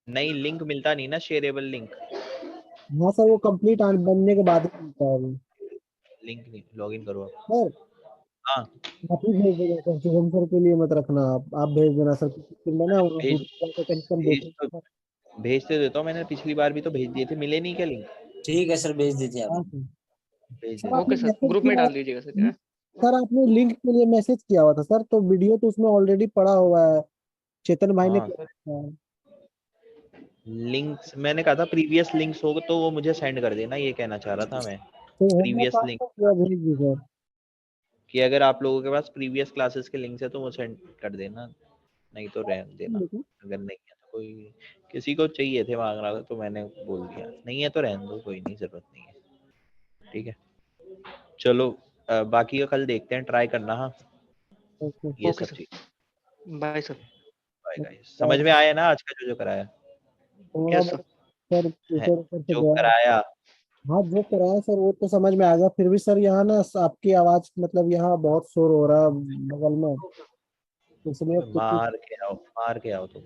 नहीं लिंक मिलता नहीं ना, शेयरेबल लिंक। हाँ सर वो कंप्लीट बनने के बाद ही मिलता है अभी। लिंक नहीं, लॉग इन करो आप। सर हाँ आप ही भेज देना सर, शुभम सर के लिए मत रखना, आप भेज देना सर, क्योंकि फिर मैं ना अरे वहाँ भेज दूसरी जगह कम से कम भेज तो देखूंगा। भेज तो देता हूँ, मैंने पिछली बार भी तो भेज दिए थे, मिले नहीं क्या लिंक? ठीक है सर, भेज दीजिए आप। हाँ सर। भेज सर देता आपने ओके हूँ। सर, मैसेज ग्रुप में किया, डाल दीजिएगा सर, क्या? सर आपने लिंक के लिए मैसेज किया हुआ था सर, तो वीडियो तो उसमें ऑलरेडी पड़ा हुआ है, चेतन भाई ने हाँ किया था। लिंक्स मैंने कहा था प्रीवियस लिंक्स होगा तो वो मुझे सेंड कर देना, ये कहना चाह रहा था मैं। तो होगा प्रीवियस काम लिंक तो पूरा भेज दी सर। कि अगर आप लोगों के पास प्रीवियस क्लासेस के लिंक्स है तो वो सेंड कर देना, नहीं तो रहने देना। लेकिन अगर नहीं है तो कोई, किसी को चाहिए थे मांग रहा था तो मैंने बोल दिया, नहीं है तो रहने दो, कोई नहीं, जरूरत नहीं है। ठीक है चलो बाकी का कल देखते हैं, ट्राई करना। हाँ ओके। ये ओके सब सर, चीज बाय सर। समझ में आया ना आज का जो जो कराया यस सर। सर है, ऊपर ऊपर से जो गया। कराया। हाँ जो कराया सर वो तो समझ में आ गया, फिर भी सर यहाँ ना आपकी आवाज मतलब यहाँ बहुत शोर हो रहा है बगल में, इसलिए कुछ कुछ मार के आओ तुम।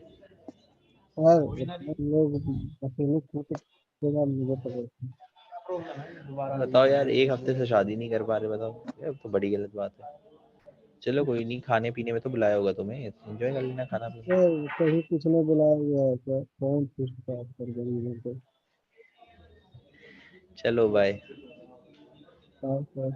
सर लोग अकेले छूट देगा मुझे पकड़ के। बताओ यार, एक हफ्ते से शादी नहीं कर पा रहे, बताओ यार, तो बड़ी गलत बात है। चलो कोई नहीं, खाने पीने में तो बुलाया होगा तुम्हें, एंजॉय कर लेना खाना पीना। सर कहीं कुछ ने बुलाया गया है सर, कौन पूछता है सर गरीबों को। चलो बाय। हाँ, सर।